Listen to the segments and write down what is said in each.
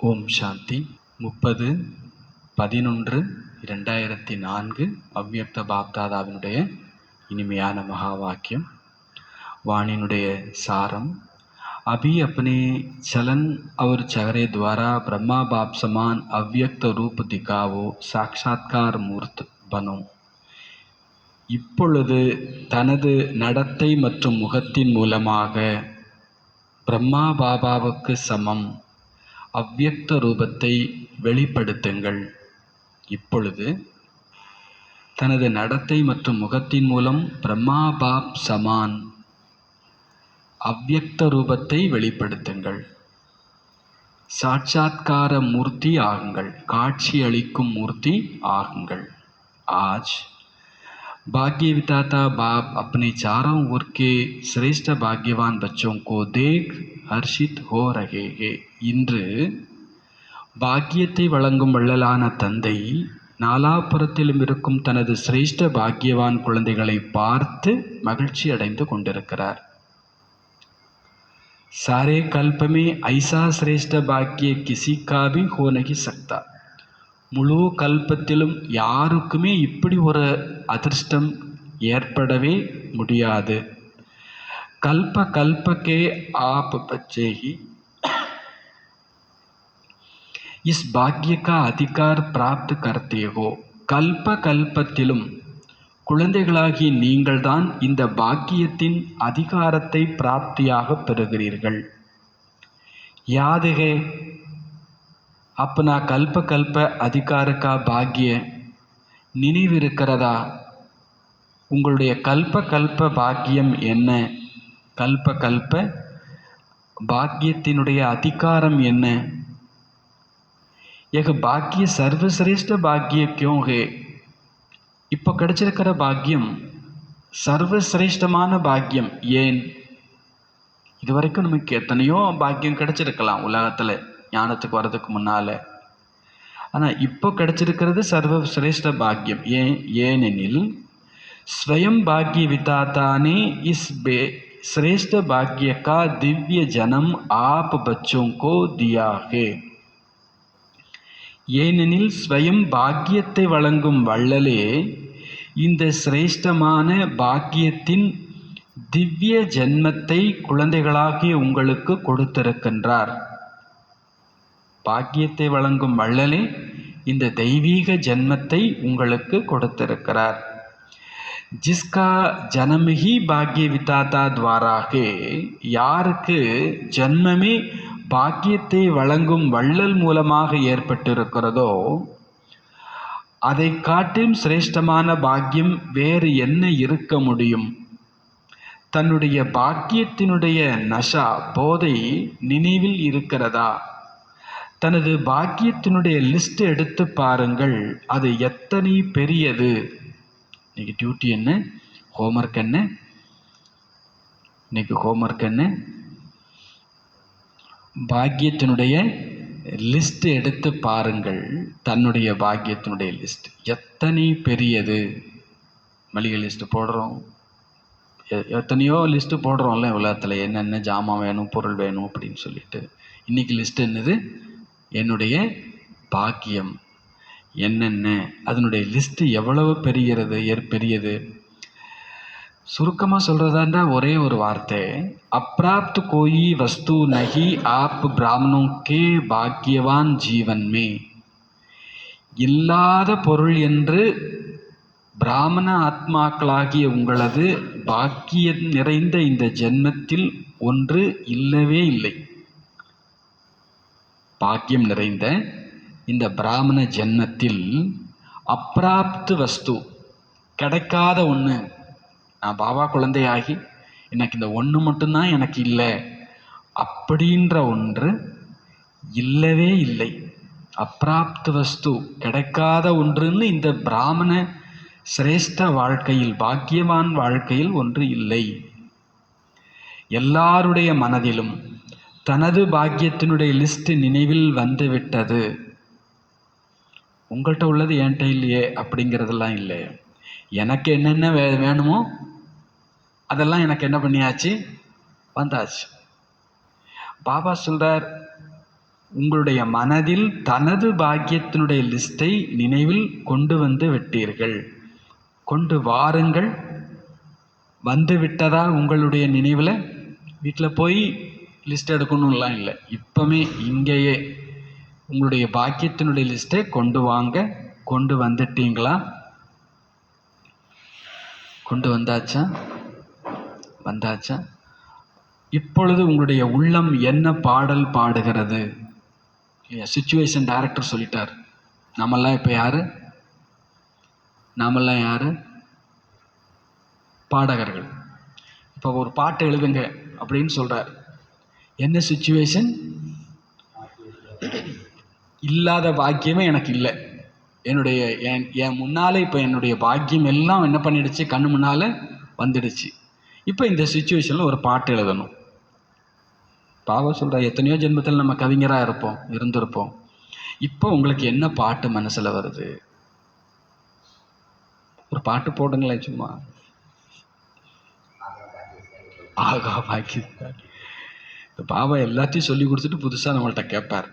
ஓம் சாந்தி. 30/11/2004 அவ்யக்த பாப்தாதாவினுடைய இனிமையான மகா வாக்கியம். वाणीनुடைய सारम। अभी अपने चलन और चेहरे द्वारा ब्रह्मा बाप समान अव्यक्त रूप दिखावो, साक्षात्कार मूर्त बनो। இப்பொழுது தனது நடத்தை மற்றும் முகத்தின் மூலமாக பிரம்மா பாபாவுக்கு சமம் அவ்யக்த ரூபத்தை வெளிப்படுத்துங்கள். இப்பொழுது தனது நடத்தை மற்றும் முகத்தின் மூலம் பிரம்மா பாப் சமான் அவ்யக்த ரூபத்தை வெளிப்படுத்துங்கள். சாட்சாத்கார மூர்த்தி ஆகுங்கள், காட்சி அளிக்கும் மூர்த்தி ஆகுங்கள். आज भाग्य विधाता बाप अपने चारों ओर के श्रेष्ठ भाग्यवान बच्चों को देख हर्षित हो रहे हैं. இன்று பாக்கியத்தை வழங்கும் வள்ளலான தந்தை நாலாபுரத்திலும் இருக்கும் தனது சிரேஷ்ட பாக்கியவான் குழந்தைகளை பார்த்து மகிழ்ச்சி அடைந்து கொண்டிருக்கிறார். सारे कल्प में ऐसा श्रेष्ठ भाग्य किसी का भी हो नहीं सकता. முழு கல்பத்திலும் யாருக்குமே இப்படி ஒரு அதிர்ஷ்டம் ஏற்படவே முடியாது. கல்ப கல்பக்கே ஆப் பச்சே ஹி இஸ் பாக்ய கா அதிகார் பிராப்த் கர்த்தே ஹோ. கல்ப கல்பத்திலும் குழந்தைகளாகி நீங்கள்தான் இந்த பாக்கியத்தின் அதிகாரத்தை பிராப்தியாக பெறுகிறீர்கள். யாதுகே अपना कल्प कल्प अधिकार का भाग्य நினைவிருக்கிறதா? உங்களுடைய கல்ப கல்ப பாக்கியம் என்ன? கல்ப கல்ப பாக்கியத்தினுடைய அதிகாரம் என்ன? यह भाग्य सर्वश्रेष्ठ भाग्य क्यों है? இப்போ கிடைச்சிருக்கிற பாக்கியம் சர்வசிரேஷ்டமான பாக்கியம் ஏன்? இதுவரைக்கும் நமக்கு எத்தனையோ பாக்கியம் கிடைச்சிருக்கலாம் உலகத்தில் ஞானத்துக்கு வர்றதுக்கு முன்னால். ஆனால் இப்போ கிடைச்சிருக்கிறது சர்வசிரேஷ்ட பாக்கியம் ஏனெனில் ஸ்வயம் பாக்ய விதாத்தானே இஸ் श्रेष्ठ भाग्य का दिव्य जन्म आप बच्चों को दिया है. ஏனெனில் ஸ்வயம் பாக்கியத்தை வழங்கும் வள்ளலே இந்த சிரேஷ்டமான பாக்கியத்தின் திவ்ய ஜென்மத்தை குழந்தைகளாகிய உங்களுக்கு கொடுத்திருக்கின்றார். பாக்கியத்தை வழங்கும் வள்ளலே இந்த தெய்வீக ஜென்மத்தை உங்களுக்கு கொடுத்திருக்கிறார். ஜிஸ்கா ஜனம் ஹி பாக்ய விதாத்தா துவாராகே, யாருக்கு ஜன்மமே பாக்கியத்தை வழங்கும் வள்ளல் மூலமாக ஏற்பட்டிருக்கிறதோ அதை காட்டிலும் சிரேஷ்டமான பாக்கியம் வேறு என்ன இருக்க முடியும்? தன்னுடைய பாக்கியத்தினுடைய நஷா போதை நினைவில் இருக்கிறதா? தனது பாக்கியத்தினுடைய லிஸ்ட் எடுத்து பாருங்கள், அது எத்தனை பெரியது. இன்னைக்கு டியூட்டி என்ன, ஹோம்ஒர்க் என்ன? இன்னைக்கு ஹோம்ஒர்க் என்ன? பாக்கியத்தினுடைய லிஸ்ட் எடுத்து பாருங்கள். தன்னுடைய பாக்கியத்தினுடைய லிஸ்ட் எத்தனை பெரியது. மளிகை லிஸ்ட்டு போடுறோம், எத்தனையோ லிஸ்ட்டு போடுறோம்ல உலகத்தில், என்னென்ன ஜாமான் வேணும், பொருள் வேணும் அப்படின்னு சொல்லிட்டு. இன்றைக்கி லிஸ்ட்டு என்னது? என்னுடைய பாக்கியம் என்னென்ன, அதனுடைய லிஸ்ட்டு எவ்வளவு பெரியது. சுருக்கமாக சொல்கிறதாண்டா ஒரே ஒரு வார்த்தை, அப்ராப்த் கோயி வஸ்து நஹி ஆப் பிராமணோ கே பாக்கியவான் ஜீவன் மே. இல்லாத பொருள் என்று பிராமண ஆத்மாக்களாகிய உங்களது பாக்கியம் நிறைந்த இந்த ஜென்மத்தில் ஒன்று இல்லவே இல்லை. பாக்கியம் நிறைந்த இந்த பிராமண ஜென்மத்தில் அப்ராப்து வஸ்து, கிடைக்காத ஒன்று. நான் பாபா குழந்தையாகி எனக்கு இந்த ஒன்று மட்டும்தான் எனக்கு இல்லை அப்படின்ற ஒன்று இல்லவே இல்லை. அப்ராப்து வஸ்து, கிடைக்காத ஒன்றுன்னு இந்த பிராமண சிரேஷ்ட வாழ்க்கையில், பாக்கியவான் வாழ்க்கையில் ஒன்று இல்லை. எல்லாருடைய மனதிலும் தனது பாக்கியத்தினுடைய லிஸ்ட் நினைவில் வந்துவிட்டது. உங்கள்கிட்ட உள்ளது என்கிட்ட இல்லையே அப்படிங்கிறதெல்லாம் இல்லை. எனக்கு என்னென்ன வேணுமோ அதெல்லாம் எனக்கு என்ன பண்ணியாச்சு, வந்தாச்சு. பாபா சொல்றார், உங்களுடைய மனதில் தனது பாக்கியத்தினுடைய லிஸ்ட்டை நினைவில் கொண்டு வந்து விட்டீர்கள். கொண்டு வாருங்கள். வந்து விட்டதா உங்களுடைய நினைவில்? வீட்டில் போய் லிஸ்ட் எடுக்கணும்லாம் இல்லை. இப்போமே இங்கேயே உங்களுடைய பாக்கியத்தினுடைய லிஸ்ட்டை கொண்டு வாங்க. கொண்டு வந்துட்டீங்களா? கொண்டு வந்தாச்சா? வந்தாச்சா? இப்பொழுது உங்களுடைய உள்ளம் என்ன பாடல் பாடுகிறது? சிச்சுவேஷன் டைரக்டர் சொல்லிட்டார். நாமெல்லாம் இப்போ யாரு? நாமெல்லாம் யாரு? பாடகர்கள். இப்போ ஒரு பாட்டு எழுதுங்க அப்படின்னு சொல்றார். என்ன சிச்சுவேஷன்? இல்லாத பாக்கியமே எனக்கு இல்லை. என்னுடைய என் முன்னாலே இப்போ என்னுடைய பாக்கியம் எல்லாம் என்ன பண்ணிடுச்சு? கண்ணு முன்னால் வந்துடுச்சு. இப்போ இந்த சிச்சுவேஷனில் ஒரு பாட்டு எழுதணும். பாவம் சொல்கிற எத்தனையோ ஜென்மத்தில் நம்ம கவிஞராக இருந்திருப்போம். இப்போ உங்களுக்கு என்ன பாட்டு மனசில் வருது? ஒரு பாட்டு போடுங்களேன் சும்மா. ஆகா பாக்கி இந்த பாபா எல்லாத்தையும் சொல்லி கொடுத்துட்டு புதுசாக நம்மள்கிட்ட கேட்பார்.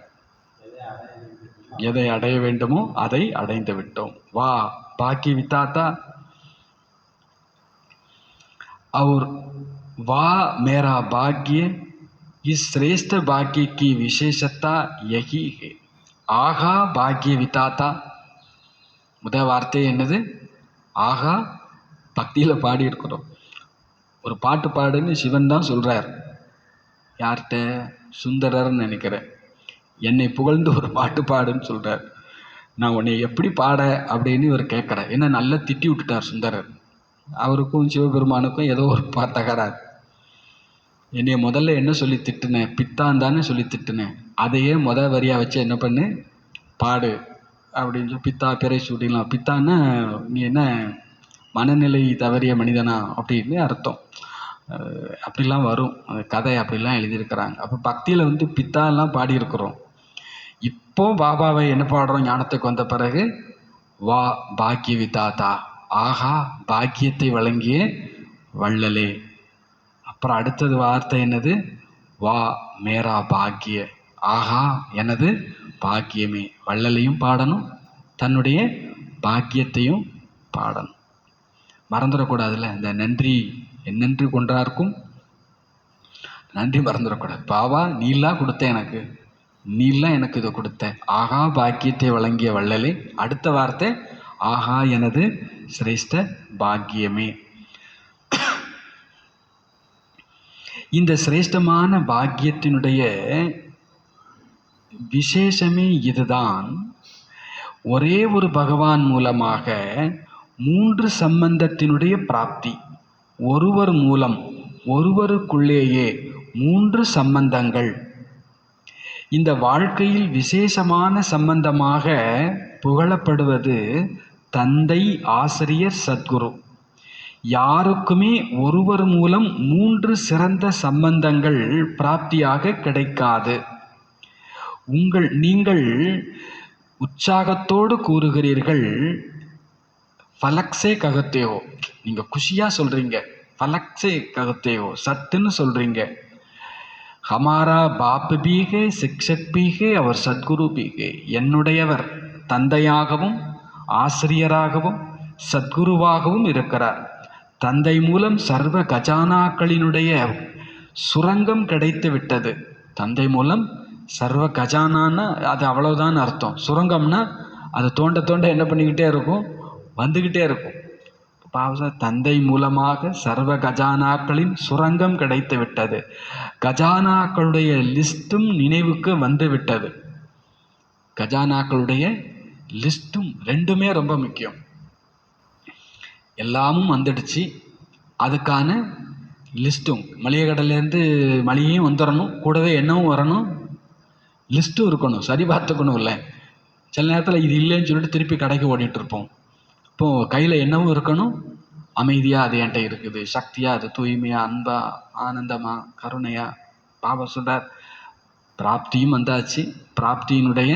எதை அடைய வேண்டுமோ அதை அடைந்து விட்டோம். வா பாக்கி வித்தாத்தா. और वाह मेरा भाग्य, इस श्रेष्ठ भाग्य की विशेषता यही है. ஆகா பாக்கிய வித்தாத்தா. முதல் வார்த்தை என்னது? ஆகா. பக்தியில் பாடி இருக்கிறோம். ஒரு பாட்டு பாடுன்னு சிவன் தான் சொல்கிறார். யார்கிட்ட? சுந்தரர்னு நினைக்கிறேன். என்னை புகழ்ந்து ஒரு பாட்டு பாடுன்னு சொல்கிறார். நான் உன்னை எப்படி பாட அப்படின்னு இவர் கேட்குறேன். ஏன்னா நல்லா திட்டி விட்டுட்டார் சுந்தரர். அவருக்கும் சிவபெருமானுக்கும் ஏதோ ஒரு தகராறு. என்னைய முதல்ல என்ன சொல்லி திட்டுனேன்? பித்தான் தானே சொல்லி திட்டுனேன். அதையே முதல் வரியாக வச்சு என்ன பண்ணு? பாடு அப்படின்னு சொல்லி பித்தா பிறை சூட்டிலாம். பித்தான்னா நீ என்ன மனநிலை தவறிய மனிதனா அப்படின்னு அர்த்தம். அப்படிலாம் வரும் கதை, அப்படிலாம் எழுதியிருக்கிறாங்க. அப்போ பக்தியில் வந்து பித்தாலாம் பாடியிருக்கிறோம். இப்போ பாபாவை என்ன பாடுறோம்? ஞானத்துக்கு வந்த பிறகு வா பாக்கிய விதாதா. ஆகா பாக்கியத்தை வழங்கிய வள்ளலே. அப்புறம் அடுத்தது வார்த்தை என்னது? வா மேரா பாக்கிய. ஆகா எனது பாக்கியமே. வள்ளலையும் பாடணும், தன்னுடைய பாக்கியத்தையும் பாடணும். மறந்துடக்கூடாதுல்ல. இந்த நன்றி என்னென்று கொன்றார்க்கும் நன்றி மறந்துடக்கூடாது. பாபா நீலாம் கொடுத்த எனக்கு, நீலாம் எனக்கு இதை கொடுத்த. ஆகா பாக்கியத்தை வழங்கிய வள்ளலே. அடுத்த வார்த்தை ஆகா எனது சிரேஷ்ட பாக்கியமே. இந்த சிரேஷ்டமான பாக்கியத்தினுடைய விசேஷமே இதுதான். ஒரே ஒரு பகவான் மூலமாக 3 சம்பந்தத்தினுடைய பிராப்தி. ஒருவர் மூலம் ஒருவருக்குள்ளேயே 3 சம்பந்தங்கள். இந்த வாழ்க்கையில் விசேஷமான சம்பந்தமாக புகழப்படுவது தந்தை, ஆசிரியர், சத்குரு. யாருக்குமே ஒருவர் மூலம் 3 சிறந்த சம்பந்தங்கள் பிராப்தியாக கிடைக்காது. நீங்கள் உற்சாகத்தோடு கூறுகிறீர்கள், ஃபலக்ஸே ககத்தேவோ. நீங்கள் குஷியாக சொல்கிறீங்க, ஃபலக்ஸே ககத்தேவோ, சத்துன்னு சொல்கிறீங்க. ஹமாரா பாப் பீகே, சிக்ஷக் பீகே, அவர் சத்குரு பீகே. என்னுடையவர் தந்தையாகவும் ஆசிரியராகவும் சத்குருவாகவும் இருக்கிறார். தந்தை மூலம் சர்வ கஜானாக்களினுடைய சுரங்கம் கிடைத்து விட்டது. தந்தை மூலம் சர்வ கஜானான்னா அது அவ்வளவுதான் அர்த்தம். சுரங்கம்னா அது தோண்ட தோண்ட என்ன பண்ணிக்கிட்டே இருக்கும்? வந்துக்கிட்டே இருக்கும். தந்தை மூலமாக சர்வ கஜானாக்களின் சுரங்கம் கிடைத்து விட்டது. கஜானாக்களுடைய லிஸ்ட்டும் நினைவுக்கு வந்து விட்டது. கஜானாக்களுடைய லிஸ்ட்டும் ரெண்டுமே ரொம்ப முக்கியம். எல்லாமும் வந்துடுச்சு, அதுக்கான லிஸ்ட்டும். மளிகை கடையிலேருந்து மளிகையும் வந்துடணும், கூடவே என்னவும் வரணும், லிஸ்ட்டும் இருக்கணும். சரி பார்த்துக்கணும். இல்லை சில நேரத்தில் இது இல்லைன்னு சொல்லிட்டு திருப்பி கடைக்கு ஓடிட்டு இருப்போம். இப்போது கையில் என்னவும் இருக்கணும், அமைதியாக அது என்கிட்ட இருக்குது, சக்தியாக அது தூய்மையாக, அன்பா, ஆனந்தமா, கருணையா. பாபா சொல்கிறார் பிராப்தியும் வந்தாச்சு, பிராப்தியினுடைய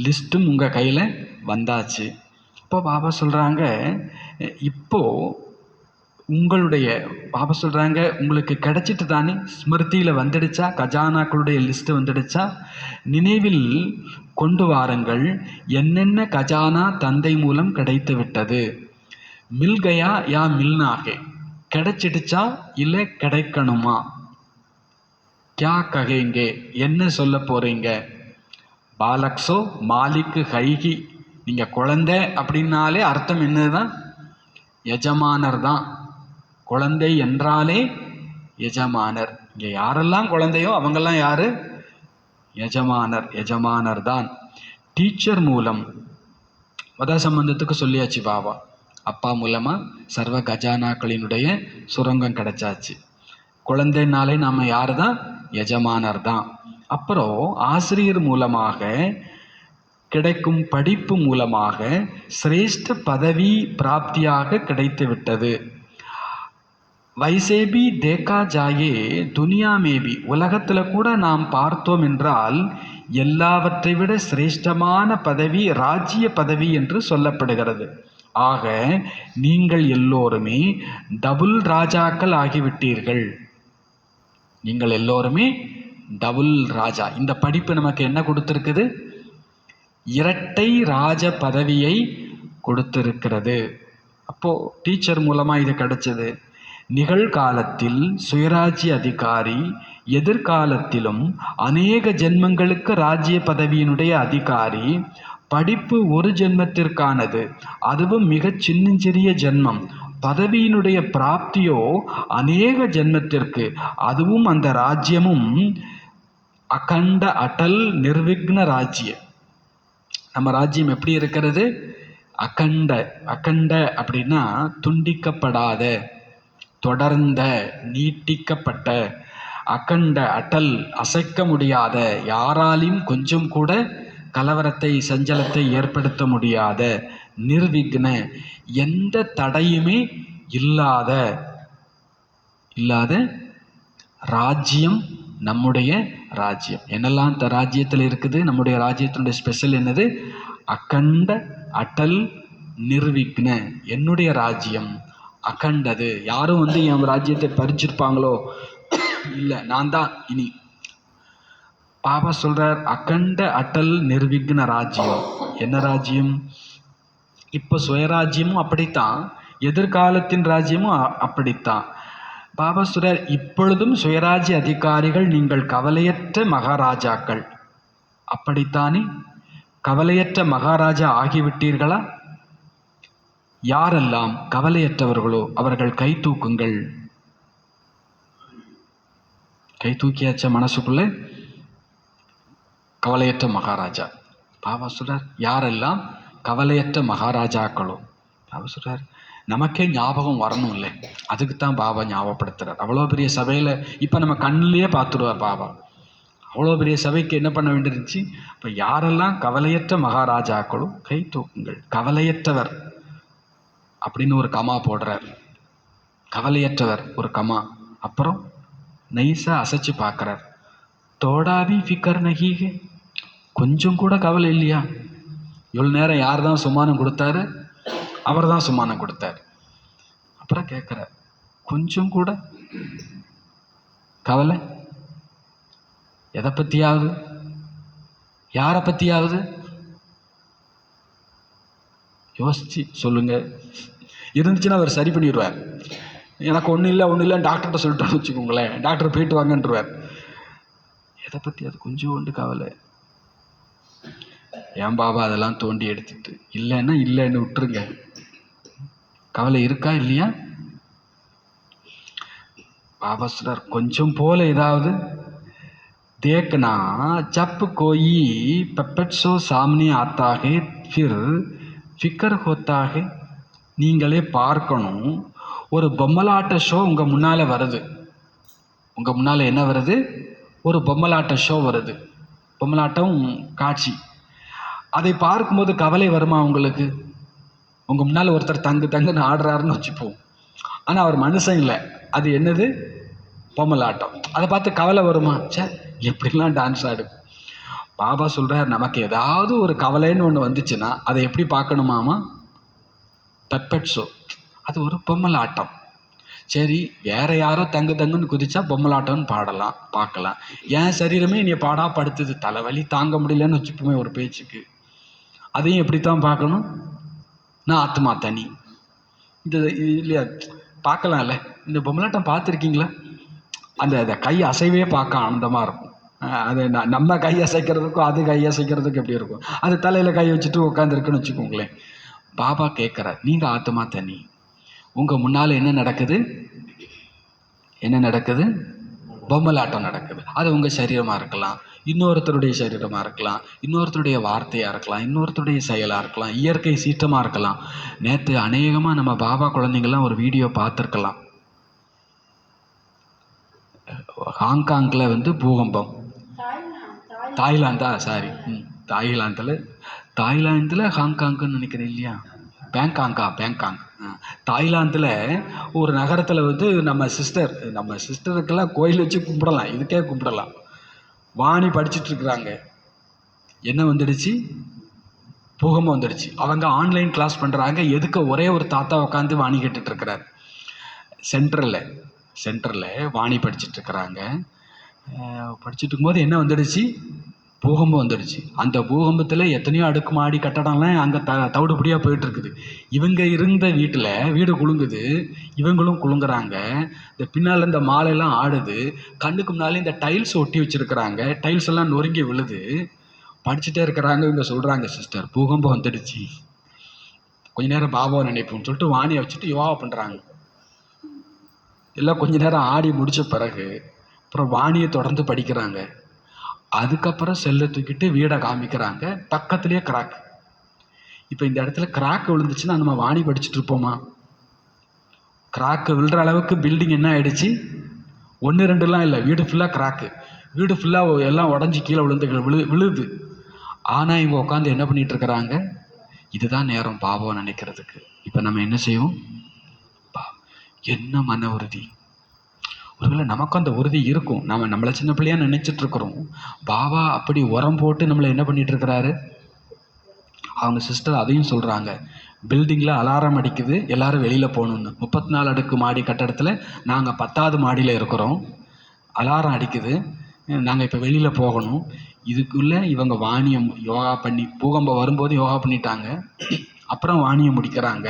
லிஸ்ட்டும் உங்கள் கையில் வந்தாச்சு. இப்போ பாபா சொல்கிறாங்க, இப்போ உங்களுடைய பாபா சொல்கிறாங்க, உங்களுக்கு கிடைச்சிட்டு தானே, ஸ்மிருதியில் வந்துடுச்சா, கஜானாக்களுடைய லிஸ்ட்டு வந்துடுச்சா, நினைவில் கொண்டு வாருங்கள், என்னென்ன கஜானா தந்தை மூலம் கிடைத்து விட்டது. மில்கயா யா மில்னாகே, கிடைச்சிடுச்சா இல்லை கிடைக்கணுமா? கியா ககேங்கே, என்ன சொல்ல போகிறீங்க? பாலக்ஸோ மாலிக்கு கைகி, நீங்கள் குழந்தை அப்படின்னாலே அர்த்தம் என்னதுதான்? எஜமானர் தான். குழந்தை என்றாலே எஜமானர். இங்கே யாரெல்லாம் குழந்தையோ அவங்கெல்லாம் யாரு? எஜமானர். எஜமானர் தான். டீச்சர் மூலம் மத சம்பந்தத்துக்கு சொல்லியாச்சு பாபா. அப்பா மூலமாக சர்வ கஜானாக்களினுடைய சுரங்கம் கிடைச்சாச்சு. குழந்தைனாலே நாம் யார் தான்? எஜமானர் தான். அப்புறம் ஆசிரியர் மூலமாக கிடைக்கும் படிப்பு மூலமாக சிரேஷ்ட பதவி பிராப்தியாக கிடைத்து விட்டது. வைசேபி தேக்கா ஜாயே துனியா மேபி, உலகத்தில் கூட நாம் பார்த்தோம் என்றால் எல்லாவற்றை விட சிரேஷ்டமான பதவி ராஜ்ய பதவி என்று சொல்லப்படுகிறது. ஆக நீங்கள் எல்லோருமே டபுள் ராஜாக்கள் ஆகிவிட்டீர்கள். நீங்கள் எல்லோருமே டபுள் ராஜா. இந்த படிப்பு நமக்கு என்ன கொடுத்திருக்குது? இரட்டை ராஜ பதவியை கொடுத்திருக்கிறது. அப்போ டீச்சர் மூலமா இது கிடைச்சது. நிகழ்காலத்தில் சுயராஜ்ய அதிகாரி, எதிர்காலத்திலும் அநேக ஜென்மங்களுக்கு ராஜ்ய பதவியினுடைய அதிகாரி. படிப்பு ஒரு ஜென்மத்திற்கானது, அதுவும் மிகச் சின்னஞ்சிறிய ஜென்மம். பதவியினுடைய பிராப்தியோ அநேக ஜென்மத்திற்கு, அதுவும் அந்த ராஜ்யமும் அகண்ட அடல் நிர்விக்ன ராஜ்யம். நம்ம ராஜ்யம் எப்படி இருக்கிறது? அகண்ட. அகண்ட அப்படின்னா துண்டிக்கப்படாத, தொடர்ந்த, நீட்டிக்கப்பட்ட. அகண்ட அடல், அசைக்க முடியாத, யாராலையும் கொஞ்சம் கூட கலவரத்தை சஞ்சலத்தை ஏற்படுத்த முடியாத. நிர்விக்ன, எந்த தடையுமே இல்லாத ராஜ்யம் நம்முடைய ராஜ்யம். என்னெல்லாம் ராஜ்யத்தில் இருக்குது? நம்முடைய ராஜ்யத்தினுடைய ஸ்பெஷல் என்னது? அகண்ட அடல் நிர்விக்ன. என்னுடைய ராஜ்யம் அகண்டது. யாரும் என் ராஜ்யத்தை பறிச்சிருப்பாங்களோ? இல்லை, நான் தான் இனி. பாபா சொல்றார் அகண்ட அடல் நிர்விக்ன ராஜ்யம். என்ன ராஜ்யம்? இப்போ சுயராஜ்யமும் அப்படித்தான், எதிர்காலத்தின் ராஜ்யமும் அப்படித்தான். பாபா சொல்றார், இப்பொழுதும் சுயராஜ்ய அதிகாரிகள் நீங்கள் கவலையற்ற மகாராஜாக்கள். அப்படித்தானே? கவலையற்ற மகாராஜா ஆகிவிட்டீர்களா? யாரெல்லாம் கவலையற்றவர்களோ அவர்கள் கை தூக்குங்கள். கை தூக்கியாச்ச மனசுக்குள்ள? கவலையற்ற மகாராஜா. பாபா சொல்றார், யாரெல்லாம் கவலையற்ற மகாராஜாக்களோ. பாபா சொல்றார், நமக்கே ஞாபகம் வரணும் இல்லை, அதுக்கு தான் பாபா ஞாபகப்படுத்துறார். அவ்வளோ பெரிய சபையில் இப்போ நம்ம கண்ணிலேயே பார்த்துடுவார் பாபா. அவ்வளோ பெரிய சபைக்கு என்ன பண்ண வேண்டியிருந்துச்சு? இப்போ யாரெல்லாம் கவலையற்ற மகாராஜாக்களோ கை தூக்குங்கள். கவலையற்றவர் அப்படின்னு ஒரு கமா போடுறார். கவலையற்றவர் ஒரு கமா. அப்புறம் நைஸாக அசைச்சு பார்க்குறார். தோடாவி ஃபிக்கர் நகீகே, கொஞ்சம் கூட கவலை இல்லையா? இவ்வளோ நேரம் யார் தான் சும்மானம் கொடுத்தாரு? அவர் தான் சும்மானம் கொடுத்தார். அப்புறம் கேட்குறார், கொஞ்சம் கூட கவலை? எதை பற்றியாவது? யாரை பற்றியாவது யோசிச்சு சொல்லுங்க. இருந்துச்சுன்னா அவர் சரி பண்ணிடுவார். எனக்கு ஒன்றும் இல்லை டாக்டர்கிட்ட சொல்லிட்டு வச்சுக்கோங்களேன், டாக்டர் போயிட்டு வாங்கன்றுவார். எதை பற்றி அது கொஞ்சோண்டு கவலை? ஏன் பாபா அதெல்லாம் தோண்டி எடுத்துட்டு? இல்லைன்னு விட்டுருங்க. கவலை இருக்கா இல்லையா? பாபா சொல்றார், கொஞ்சம் போல ஏதாவது देखना, जब कोई पपेट शो सामने आता है फिर फिक्र होता है. நீங்களே பார்க்கணும், ஒரு பொம்மலாட்ட ஷோ உங்கள் முன்னால் வருது. உங்கள் முன்னால் என்ன வருது? ஒரு பொம்மலாட்ட ஷோ வருது, பொம்மலாட்டம் காட்சி. அதை பார்க்கும்போது கவலை வருமா உங்களுக்கு? உங்கள் முன்னால் ஒருத்தர் தங்குன்னு ஆடுறாருன்னு வச்சுப்போம். ஆனால் அவர் மனுஷன் இல்லை, அது என்னது? பொம்மலாட்டம். அதை பார்த்து கவலை வருமா? சே, எப்படிலாம் டான்ஸ் ஆடு. பாபா சொல்கிறார், நமக்கு ஏதாவது ஒரு கவலைன்னு ஒன்று வந்துச்சுன்னா அதை எப்படி பார்க்கணுமாமா? பப்பெட் ஷோ, அது ஒரு பொம்மலாட்டம். சரி, வேற யாரோ தங்கு தங்குன்னு குதிச்சா பொம்மலாட்டம்னு பாடலாம், பார்க்கலாம். என் சரீரமே என்னைய பாடா படுத்துது, தலைவலி தாங்க முடியலன்னு வச்சுப்போமே ஒரு பேச்சுக்கு. அதையும் எப்படித்தான் பார்க்கணும்? நான் ஆத்மா தனி. இந்த இல்லையா, பார்க்கலாம்ல. இந்த பொம்மலாட்டம் பார்த்துருக்கீங்களா? அந்த அந்த கை அசைவே பார்க்க ஆனந்தமாக இருக்கும். அது நம்ம கை அசைக்கிறதுக்கும் அது கை அசைக்கிறதுக்கும் எப்படி இருக்கும்? அது தலையில் கை வச்சுட்டு உட்காந்துருக்குன்னு வச்சுக்கோங்களேன். பாபா கேட்குறார், நீங்கள் ஆத்மா தனி, உங்கள் முன்னால் என்ன நடக்குது? என்ன நடக்குது? பொம்மலாட்டம் நடக்குது. அது உங்கள் சரீரமாக இருக்கலாம், இன்னொருத்தருடைய சரீரமாக இருக்கலாம், இன்னொருத்தருடைய வார்த்தையாக இருக்கலாம், இன்னொருத்தருடைய செயலாக இருக்கலாம், இயற்கை சீற்றமாக இருக்கலாம். நேற்று அநேகமாக நம்ம பாபா குழந்தைங்கள்லாம் ஒரு வீடியோ பார்த்துருக்கலாம். ஹாங்காங்கில் வந்து பூகம்பம், தாய்லாந்தா சாரி தாய்லாந்தில் ஹாங்காங்குன்னு நினைக்கிறேன் இல்லையா, பேங்காங். தாய்லாந்தில் ஒரு நகரத்தில் வந்து நம்ம சிஸ்டருக்கெல்லாம் கோயில் வச்சு கும்பிடலாம், இதுக்கே கும்பிடலாம். வாணி படிச்சுட்ருக்குறாங்க, என்ன வந்துடுச்சு? பூகம்பம் வந்துடுச்சு. அவங்க ஆன்லைன் கிளாஸ் பண்ணுறாங்க. எதுக்கு? ஒரே ஒரு தாத்தா உட்காந்து வாணி கேட்டுட்ருக்கிறார். சென்டரில் வாணி படிச்சுட்ருக்குறாங்க. படிச்சுட்டு இருக்கும்போது என்ன வந்துடுச்சு? பூகம்பம் வந்துடுச்சு. அந்த பூகம்பத்தில் எத்தனையோ அடுக்குமாடி கட்டடம்லாம் அங்கே தவிடுபடியாக போயிட்டுருக்குது. இவங்க இருந்த வீடு குலுங்குது, இவங்களும் குலுங்குறாங்க. இந்த பின்னால் இந்த மாலையெல்லாம் ஆடுது. கண்ணுக்கு முன்னாலே இந்த டைல்ஸ் ஒட்டி வச்சுருக்கிறாங்க, டைல்ஸ் எல்லாம் நொறுங்கி விழுது. படிச்சுட்டே இருக்கிறாங்க. இவங்க சொல்கிறாங்க, சிஸ்டர் பூகம்பம் வந்துடுச்சு, கொஞ்ச நேரம் பாபாவை நினைப்போம்னு சொல்லிட்டு வாணியை வச்சுட்டு யோகா பண்ணுறாங்க. எல்லாம் கொஞ்ச நேரம் ஆடி முடித்த பிறகு அப்புறம் வாணியை தொடர்ந்து படிக்கிறாங்க. அதுக்கப்புறம் செல்லை தூக்கிட்டு வீடை காமிக்கிறாங்க. பக்கத்துலேயே கிராக். இப்போ இந்த இடத்துல கிராக் விழுந்துச்சுன்னா நம்ம வாணி படிச்சுட்டு இருப்போமா? கிராக்கு விழுற அளவுக்கு பில்டிங் என்ன ஆயிடுச்சு? 1 2லாம் இல்லை, வீடு ஃபுல்லாக கிராக்கு. வீடு ஃபுல்லாக எல்லாம் உடஞ்சி கீழே விழுது. ஆனால் இவங்க உட்காந்து என்ன பண்ணிட்டு இருக்கிறாங்க? இதுதான் நேரம் பாவம் நினைக்கிறதுக்கு. இப்போ நம்ம என்ன செய்வோம்? என்ன மன உறுதி! ஒருவேளை நமக்கும் அந்த உறுதி இருக்கும். நம்மளை சின்ன பிள்ளையா நினைச்சிட்டு இருக்கிறோம். பாபா அப்படி உரம் போட்டு நம்மளை என்ன பண்ணிட்டு இருக்கிறாரு? அவங்க சிஸ்டர் அதையும் சொல்கிறாங்க, பில்டிங்கில் அலாரம் அடிக்குது, எல்லாரும் வெளியில் போகணுன்னு. 34 அடுக்கு மாடி கட்டடத்தில் நாங்கள் 10வது மாடியில் இருக்கிறோம். அலாரம் அடிக்குது, நாங்கள் இப்போ வெளியில் போகணும். இதுக்குள்ளே இவங்க வாணியம் யோகா பண்ணி, பூகம்பம் வரும்போது யோகா பண்ணிட்டாங்க, அப்புறம் வாணியம் முடிக்கிறாங்க,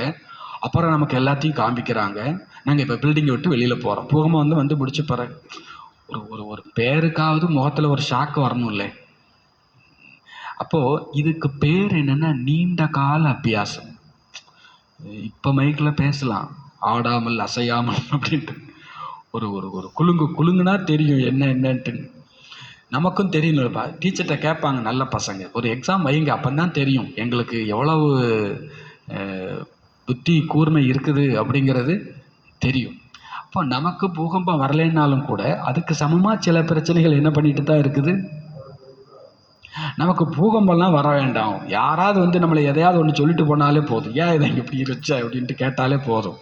அப்புறம் நமக்கு எல்லாத்தையும் காமிக்கிறாங்க. நாங்கள் இப்போ பில்டிங்கை விட்டு வெளியில் போகிறோம். பூகம்பம் வந்து முடிச்ச பிறகு ஒரு பேருக்காவது முகத்தில் ஒரு ஷாக்கு வரணும்ல. அப்போது இதுக்கு பேர் என்னென்னா நீண்ட கால அபியாசம். இப்போ மைக்கில் பேசலாம், ஆடாமல் அசையாமல் அப்படின்ட்டு. ஒரு ஒரு ஒரு குலுங்குனா தெரியும் என்னன்ட்டு. நமக்கும் தெரியணும்ப்பா. டீச்சர்கிட்ட கேட்பாங்க நல்ல பசங்க, ஒரு எக்ஸாம் வைங்க, அப்போ தான் தெரியும் எங்களுக்கு எவ்வளவு புத்தி கூர்மை இருக்குது அப்படிங்கிறது தெரியும். அப்போ நமக்கு பூகம்பம் வரலைன்னாலும் கூட அதுக்கு சமமாக சில பிரச்சனைகள் என்ன பண்ணிட்டு தான் இருக்குது. நமக்கு பூகம்பம்லாம் வர வேண்டாம், யாராவது வந்து நம்மளை எதையாவது ஒன்று சொல்லிட்டு போனாலே போதும், ஏன் இதை இப்படி இருந்துச்சு அப்படின்ட்டு கேட்டாலே போதும்,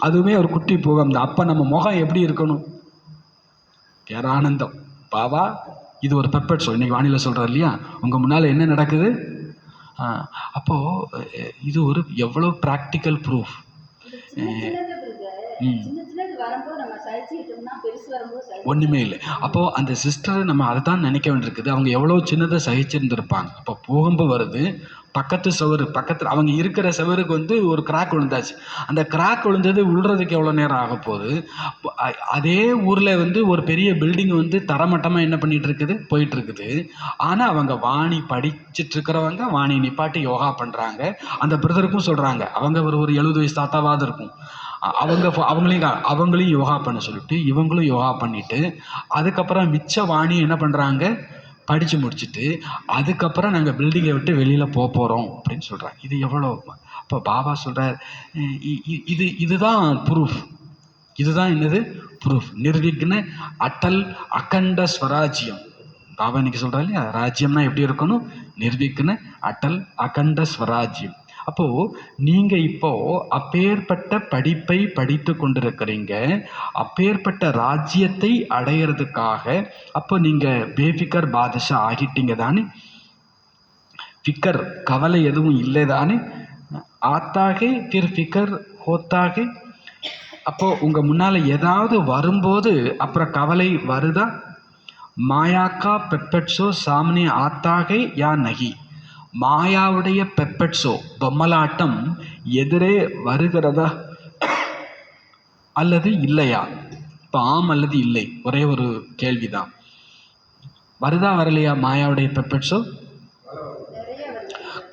அதுவுமே ஒரு குட்டி பூகம் தான். அப்போ நம்ம முகம் எப்படி இருக்கணும்? பேரானந்தம். பாபா இது ஒரு பெப்பட் ஷோ, இன்னைக்கு வானிலை சொல்கிறார் இல்லையா, உங்கள் முன்னால் என்ன நடக்குது? அப்போது இது ஒரு எவ்வளோ ப்ராக்டிக்கல் ப்ரூஃப். ஒன்றுமே இல்லை. அப்போது அந்த சிஸ்டரை நம்ம அதை தான் நினைக்க வேண்டியிருக்குது. அவங்க எவ்வளோ சின்னதை சகிச்சிருந்துருப்பாங்க. அப்போ பூகம்பம் வருது, பக்கத்தில் அவங்க இருக்கிற செவருக்கு வந்து ஒரு கிராக் விழுந்தாச்சு. அந்த கிராக் விழுந்தது விழுறதுக்கு எவ்வளோ நேரம் ஆக போகுது? அதே ஊரில் வந்து ஒரு பெரிய பில்டிங் வந்து தரமட்டமாக என்ன பண்ணிகிட்டு இருக்குது, போயிட்டுருக்குது. ஆனால் அவங்க வாணி படிச்சுட்டு இருக்கிறவங்க வாணி நிப்பாட்டி யோகா பண்ணுறாங்க. அந்த பிரதருக்கும் சொல்கிறாங்க, அவங்க ஒரு 70 வயசு தாத்தாவாவது இருக்கும், அவங்களையும் யோகா பண்ண சொல்லிட்டு இவங்களும் யோகா பண்ணிவிட்டு அதுக்கப்புறம் மிச்ச வாணி என்ன பண்ணுறாங்க, படித்து முடிச்சுட்டு அதுக்கப்புறம் நாங்கள் பில்டிங்கை விட்டு வெளியில் போகிறோம் அப்படின்னு சொல்கிறாங்க. இது எவ்வளோ! அப்போ பாபா சொல்கிறார், இதுதான் ப்ரூஃப். இதுதான் என்னது? ப்ரூஃப். நிர்விக்ன அட்டல் அகண்ட ஸ்வராஜ்யம். பாபா இன்னைக்கு சொல்கிறார் இல்லையா, ராஜ்யம்னா எப்படி இருக்கணும்? நிர்விக்ன அட்டல் அகண்ட ஸ்வராஜ்யம். அப்போது நீங்கள் இப்போது அப்பேற்பட்ட படிப்பை படித்து கொண்டிருக்கிறீங்க, அப்பேற்பட்ட ராஜ்யத்தை அடையிறதுக்காக. அப்போ நீங்கள் பேஃபிக்கர் பாதுஷா ஆகிட்டீங்க தானே, ஃபிக்கர் கவலை எதுவும் இல்லை தானே, ஆத்தாகே ஃபிர் ஃபிக்கர் ஹோத்தாகே. அப்போது உங்கள் முன்னால் ஏதாவது வரும்போது அப்புறம் கவலை வருதா? மாயாக்கா பெப்பட்ஸோ சாமனே ஆத்தாகை யா நகி. மாயாவுடைய பெப்பட்ஸோ பொம்மலாட்டம் எதிரே வருகிறதா அல்லது இல்லையா? இப்போ ஆம் அல்லது இல்லை, ஒரே ஒரு கேள்விதான். வருதா வரலையா மாயாவுடைய பெப்பட்ஸோ?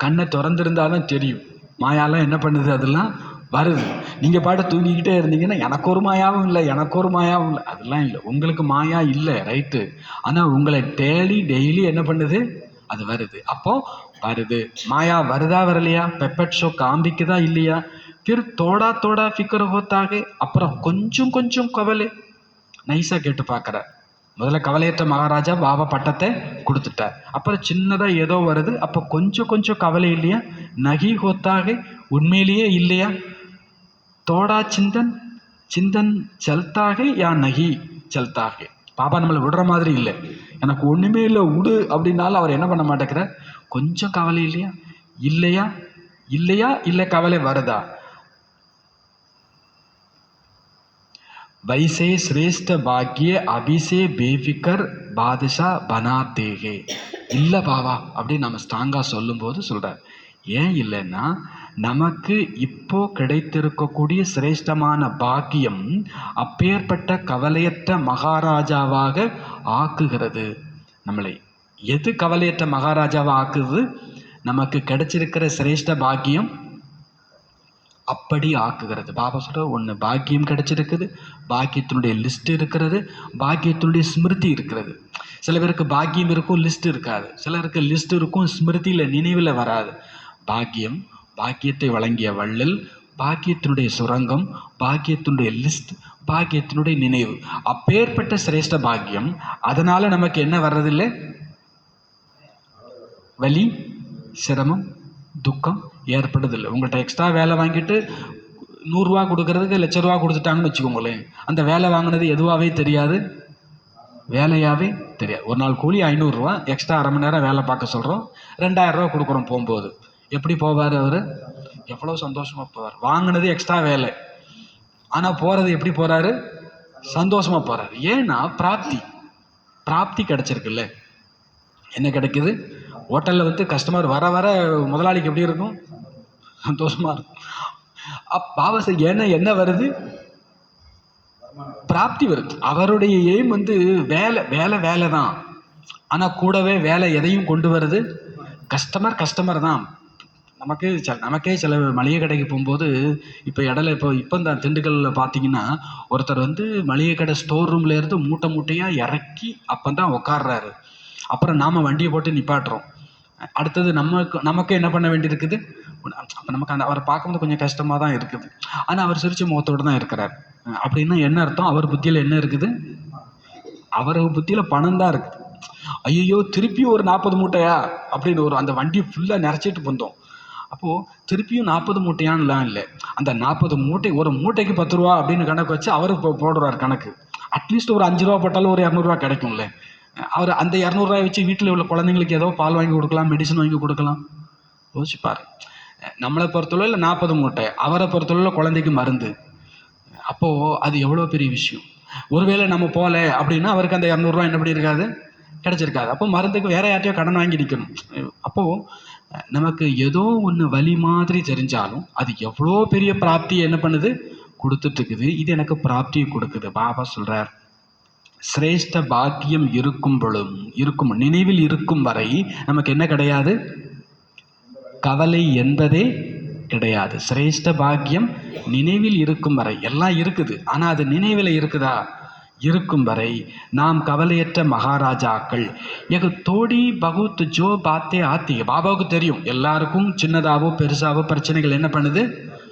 கண்ணை திறந்திருந்தாதான் தெரியும். மாயாலாம் என்ன பண்ணுது, அதெல்லாம் வருது. நீங்கள் பாட்டு தூங்கிக்கிட்டே இருந்தீங்கன்னா எனக்கு ஒரு மாயாவும் இல்லை, எனக்கு ஒரு மாயாவும் இல்லை, அதெல்லாம் இல்லை. உங்களுக்கு மாயா இல்லை, ரைட்டு. ஆனால் உங்களை டெய்லி என்ன பண்ணுது, அது வருது. அப்போ வருது, மாயா வருதா வரலையா? பெப்பட் ஷோ காம்பிக்குதா இல்லையா? फिर தோடா தோடா ஃபிக்கர் ஹோத்தாக. அப்புறம் கொஞ்சம் கொஞ்சம் கவலை. நைஸாக கேட்டு பார்க்குற. முதல்ல கவலையற்ற மகாராஜா பாபா பட்டத்தை கொடுத்துட்டார். அப்புறம் சின்னதாக ஏதோ வருது, அப்போ கொஞ்சம் கொஞ்சம் கவலை இல்லையா? நகி ஹோத்தாக, உண்மையிலேயே இல்லையா? தோடா சிந்தன் சிந்தன் செல்தாக யா நகி செல்தாக. பாபா நம்மளை விடுற மாதிரி இல்லை. எனக்கு ஒன்றுமே இல்லை விடு அப்படின்னாலும் அவர் என்ன பண்ண மாட்டேங்கிறார். கொஞ்சம் கவலை இல்லையா? இல்லையா இல்லையா இல்லை கவலை வருதா? वैसे श्रेष्ठ भाग्य अभी से बेफिकर பாதுஷா பனாத்தேகே. இல்லை பாவா அப்படின்னு நம்ம ஸ்ட்ராங்காக சொல்லும்போது சொல்கிறார். ஏன் இல்லைன்னா, நமக்கு இப்போ கிடைத்திருக்கக்கூடிய சிரேஷ்டமான பாக்கியம் அப்பேற்பட்ட கவலையற்ற மகாராஜாவாக ஆக்குகிறது நம்மளை. எது கவலையற்ற மகாராஜாவாக ஆக்குது? நமக்கு கிடைச்சிருக்கிற சிரேஷ்ட பாக்கியம் அப்படி ஆக்குகிறது. பாபா சொல்ற, ஒன்று பாக்கியம் கிடைச்சிருக்குது, பாக்கியத்தினுடைய லிஸ்ட் இருக்கிறது, பாக்கியத்தினுடைய ஸ்மிருதி இருக்கிறது. சில பேருக்கு பாக்கியம் இருக்கும், லிஸ்ட் இருக்காது. சிலருக்கு லிஸ்ட் இருக்கும், ஸ்மிருதியில் நினைவில் வராது. பாக்கியம், பாக்கியத்தை வழங்கிய வள்ளல், பாக்கியத்தினுடைய சுரங்கம், பாக்கியத்தினுடைய லிஸ்ட், பாக்கியத்தினுடைய நினைவு, அப்பேற்பட்ட சிரேஷ்ட பாக்கியம். அதனால நமக்கு என்ன வர்றதில்லை? வலி, சிரமம், துக்கம் ஏற்படுதில்லை. உங்கள்கிட்ட எக்ஸ்ட்ரா வேலை வாங்கிட்டு 100 ரூபா கொடுக்கறதுக்கு 1,00,000 ரூபா கொடுத்துட்டாங்கன்னு வச்சுக்கோங்களேன். அந்த வேலை வாங்கினது எதுவாகவே தெரியாது, வேலையாகவே தெரியாது. ஒரு நாள் கூலி 500 ரூபா, எக்ஸ்ட்ரா அரை மணி நேரம் வேலை பார்க்க சொல்கிறோம், 2000 ரூபா கொடுக்குறோம். போகும்போது எப்படி போவார் அவர்? எவ்வளோ சந்தோஷமாக போவார். வாங்கினது எக்ஸ்ட்ரா வேலை, ஆனால் போகிறது எப்படி போகிறாரு? சந்தோஷமாக போகிறாரு. ஏன்னா பிராப்தி கிடச்சிருக்குல்ல. என்ன கிடைக்குது? ஹோட்டலில் வந்து கஸ்டமர் வர வர முதலாளிக்கு எப்படி இருக்கும்? சந்தோஷமாக இருக்கும். பாபா சார் ஏன்னா என்ன வருது? பிராப்தி வருது. அவருடைய எய்ம் வந்து வேலை தான். ஆனால் கூடவே வேலை எதையும் கொண்டு வருது? கஸ்டமர் தான். நமக்கே சில மளிகை கடைக்கு போகும்போது, இப்போ இந்த திண்டுக்கல்லில் பார்த்தீங்கன்னா, ஒருத்தர் வந்து மளிகை கடை ஸ்டோர் ரூம்லேருந்து மூட்டையாக இறக்கி அப்போ தான் உட்கார்றாரு. அப்புறம் நாம் வண்டியை போட்டு நிப்பாட்டுறோம். அடுத்தது நமக்கு என்ன பண்ண வேண்டியிருக்குது? அப்போ நமக்கு அவரை பார்க்கும்போது கொஞ்சம் கஷ்டமாக தான் இருக்குது. ஆனால் அவர் சிரிச்ச முகத்தோடு தான் இருக்கிறார். அப்படின்னா என்ன அர்த்தம்? அவர் புத்தியில் என்ன இருக்குது? அவர் புத்தியில் பணம் தான் இருக்குது. ஐயோ திருப்பியும் ஒரு 40 மூட்டையா அப்படின்னு அந்த வண்டி ஃபுல்லாக நிறச்சிட்டு வந்தோம். அப்போது திருப்பியும் 40 மூட்டையான்லாம் இல்லை. அந்த 40 மூட்டை, ஒரு மூட்டைக்கு 10 ரூபா அப்படின்னு கணக்கு வச்சு அவர் போடுறார் கணக்கு. அட்லீஸ்ட் ஒரு 5 ரூபா போட்டாலும் ஒரு 200 ரூபா கிடைக்கும்ல. அவர் அந்த 200 ரூபாய் வச்சு வீட்டில் உள்ள குழந்தைங்களுக்கு ஏதோ பால் வாங்கி கொடுக்கலாம், மெடிசன் வாங்கி கொடுக்கலாம். யோசிப்பார். நம்மளை பொறுத்தளவில் 40 மூட்டை, அவரை பொறுத்தளவில் குழந்தைக்கு மருந்து. அப்போது அது எவ்வளோ பெரிய விஷயம். ஒருவேளை நம்ம போகல அப்படின்னா அவருக்கு அந்த 200 ரூபா என்ன பண்ணி இருக்காது? கிடைச்சிருக்காது. அப்போ மருந்துக்கு வேற யார்ட்டையோ கடன் வாங்கி நிற்கணும். அப்போது நமக்கு ஏதோ ஒன்று வலி மாதிரி தெரிஞ்சாலும் அது எவ்வளோ பெரிய பிராப்தியை என்ன பண்ணுது? கொடுத்துட்ருக்குது. இது எனக்கு பிராப்தியை கொடுக்குது. பாபா சொல்கிறார், சிரேஷ்ட பாக்கியம் இருக்கும் நினைவில் இருக்கும் வரை நமக்கு என்ன கிடையாது? கவலை என்பதே கிடையாது. சிரேஷ்ட பாக்கியம் நினைவில் இருக்கும் வரை எல்லாம் இருக்குது. ஆனால் அது நினைவில் இருக்குதா? இருக்கும் வரை நாம் கவலையற்ற மகாராஜாக்கள். எங்க தோடி பகுத் ஜோ பாத்தே ஆத்தி. பாபாவுக்கு தெரியும் எல்லாருக்கும் சின்னதாவோ பெருசாவோ பிரச்சனைகள் என்ன பண்ணுது.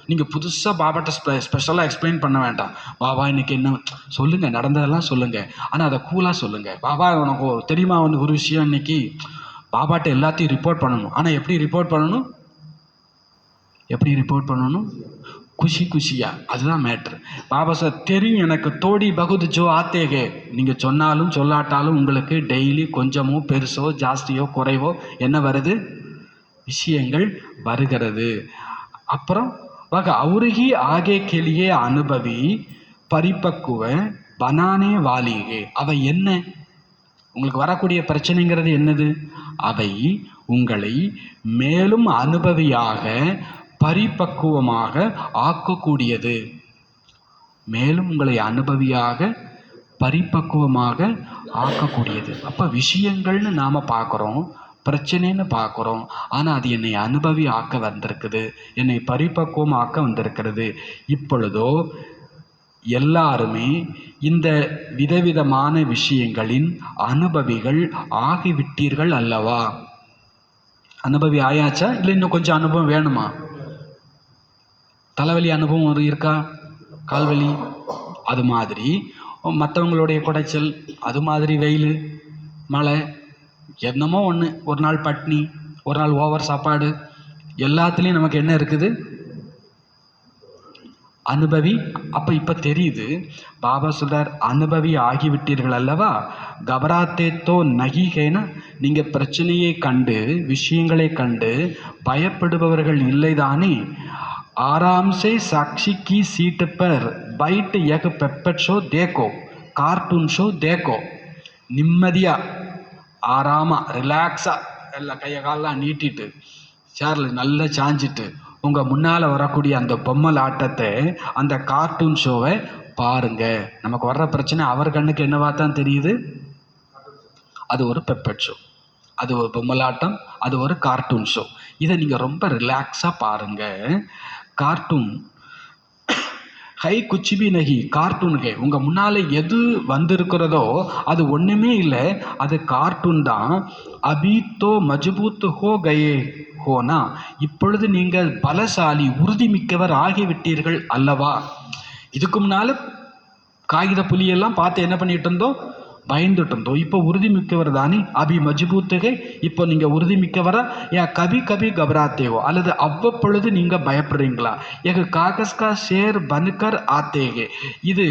நீங்கள் புதுசாக பாபாட்ட ஸ்பெஷலாக எக்ஸ்பிளைன் பண்ண வேண்டாம். பாபா இன்னைக்கு என்ன சொல்லுங்கள், நடந்ததெல்லாம் சொல்லுங்கள், ஆனால் அதை கூலாக சொல்லுங்கள். பாபா உனக்கு தெரியுமா ஒரு விஷயம், இன்னைக்கு பாபாட்ட எல்லாத்தையும் ரிப்போர்ட் பண்ணணும். ஆனால் எப்படி ரிப்போர்ட் பண்ணணும்? குஷியா. அதுதான் மேட்ரு. பாபா சார் தெரியும் எனக்கு, தோடி பகுது ஜோ ஆத்தேகே. நீங்கள் சொன்னாலும் சொல்லாட்டாலும் உங்களுக்கு டெய்லி கொஞ்சமோ பெருசோ ஜாஸ்தியோ குறைவோ என்ன வருது? விஷயங்கள் வருகிறது. அப்புறம் बघा औरही आगे के लिए अनुभवी परिपक्व बनाने वाली है. அவை என்ன? உங்களுக்கு வரக்கூடிய பிரச்சனைங்கிறது என்னது? அவை உங்களை மேலும் அனுபவியாக பரிபக்குவமாக ஆக்கக்கூடியது. மேலும் உங்களை அனுபவியாக பரிபக்குவமாக ஆக்கக்கூடியது. அப்போ விஷயங்கள்னு நாம் பார்க்குறோம், பிரச்சனைன்னு பார்க்குறோம். ஆனால் அது என்னை அனுபவி ஆக்க வந்திருக்குது, என்னை பரிபக்குவம் ஆக்க வந்திருக்கிறது. இப்பொழுதோ எல்லாருமே இந்த விதவிதமான விஷயங்களின் அனுபவிகள் ஆகிவிட்டீர்கள் அல்லவா? அனுபவி ஆயாச்சா? இல்லை இன்னும் கொஞ்சம் அனுபவம் வேணுமா? தலைவலி அனுபவம் ஒரு இருக்கா? கால்வலி அது மாதிரி, மற்றவங்களுடைய குடைச்சல் அது மாதிரி, வெயில் மழை என்னமோ ஒன்று, ஒரு நாள் பட்னி, ஒரு நாள் ஓவர் சாப்பாடு, எல்லாத்துலேயும் நமக்கு என்ன இருக்குது? அனுபவி. அப்போ இப்போ தெரியுது, பாபா சொல்றார் அனுபவி ஆகிவிட்டீர்கள் அல்லவா? கபராத்தே தோ நகிகேனா, நீங்கள் பிரச்சனையை கண்டு விஷயங்களை கண்டு பயப்படுபவர்கள் இல்லைதானே? आराम से साक्षी की सीट पर बैठ एक पेपर शो देखो, कार्टून शो देखो. நிம்மதியாக ஆறாமல் ரிலாக்ஸாக எல்லாம் கையை காலெலாம் நீட்டிட்டு சேரில் நல்லா சாஞ்சிட்டு உங்கள் முன்னால் வரக்கூடிய அந்த பொம்மல் ஆட்டத்தை, அந்த கார்ட்டூன் ஷோவை பாருங்கள். நமக்கு வர்ற பிரச்சனை அவர் கண்ணுக்கு என்னவா தான் தெரியுது? அது ஒரு பெப்பட் ஷோ, அது ஒரு பொம்மலாட்டம், அது ஒரு கார்ட்டூன் ஷோ. இதை நீங்கள் ரொம்ப ரிலாக்ஸாக பாருங்கள். கார்ட்டூன் ஹை குச்சிபி நகி, கார்ட்டூன் ஹே. உங்கள் முன்னால் எது வந்திருக்கிறதோ அது ஒன்றுமே இல்லை, அது கார்ட்டூன் தான். அபித்தோ மஜ்பூத் ஹோ கயே ஹோனா, இப்பொழுது நீங்கள் பலசாலி உறுதிமிக்கவர் ஆகிவிட்டீர்கள் அல்லவா? இதுக்கு முன்னால் காகித புலியெல்லாம் பார்த்து என்ன பண்ணிட்டு இருந்தோம்? பயந்துட்டு இருந்தோம். இப்போ உறுதிமிக்கவர் தானே? அபி மஜ்பூத்துகை, இப்போ நீங்கள் உறுதிமிக்கவரா? ஏன் கபி கபி கபராத்தேவோ, அல்லது அவ்வப்பொழுது நீங்கள் பயப்படுறீங்களா? ஏக காகஸ்கா ஷேர் பனுக்கர் ஆத்தேகே, இது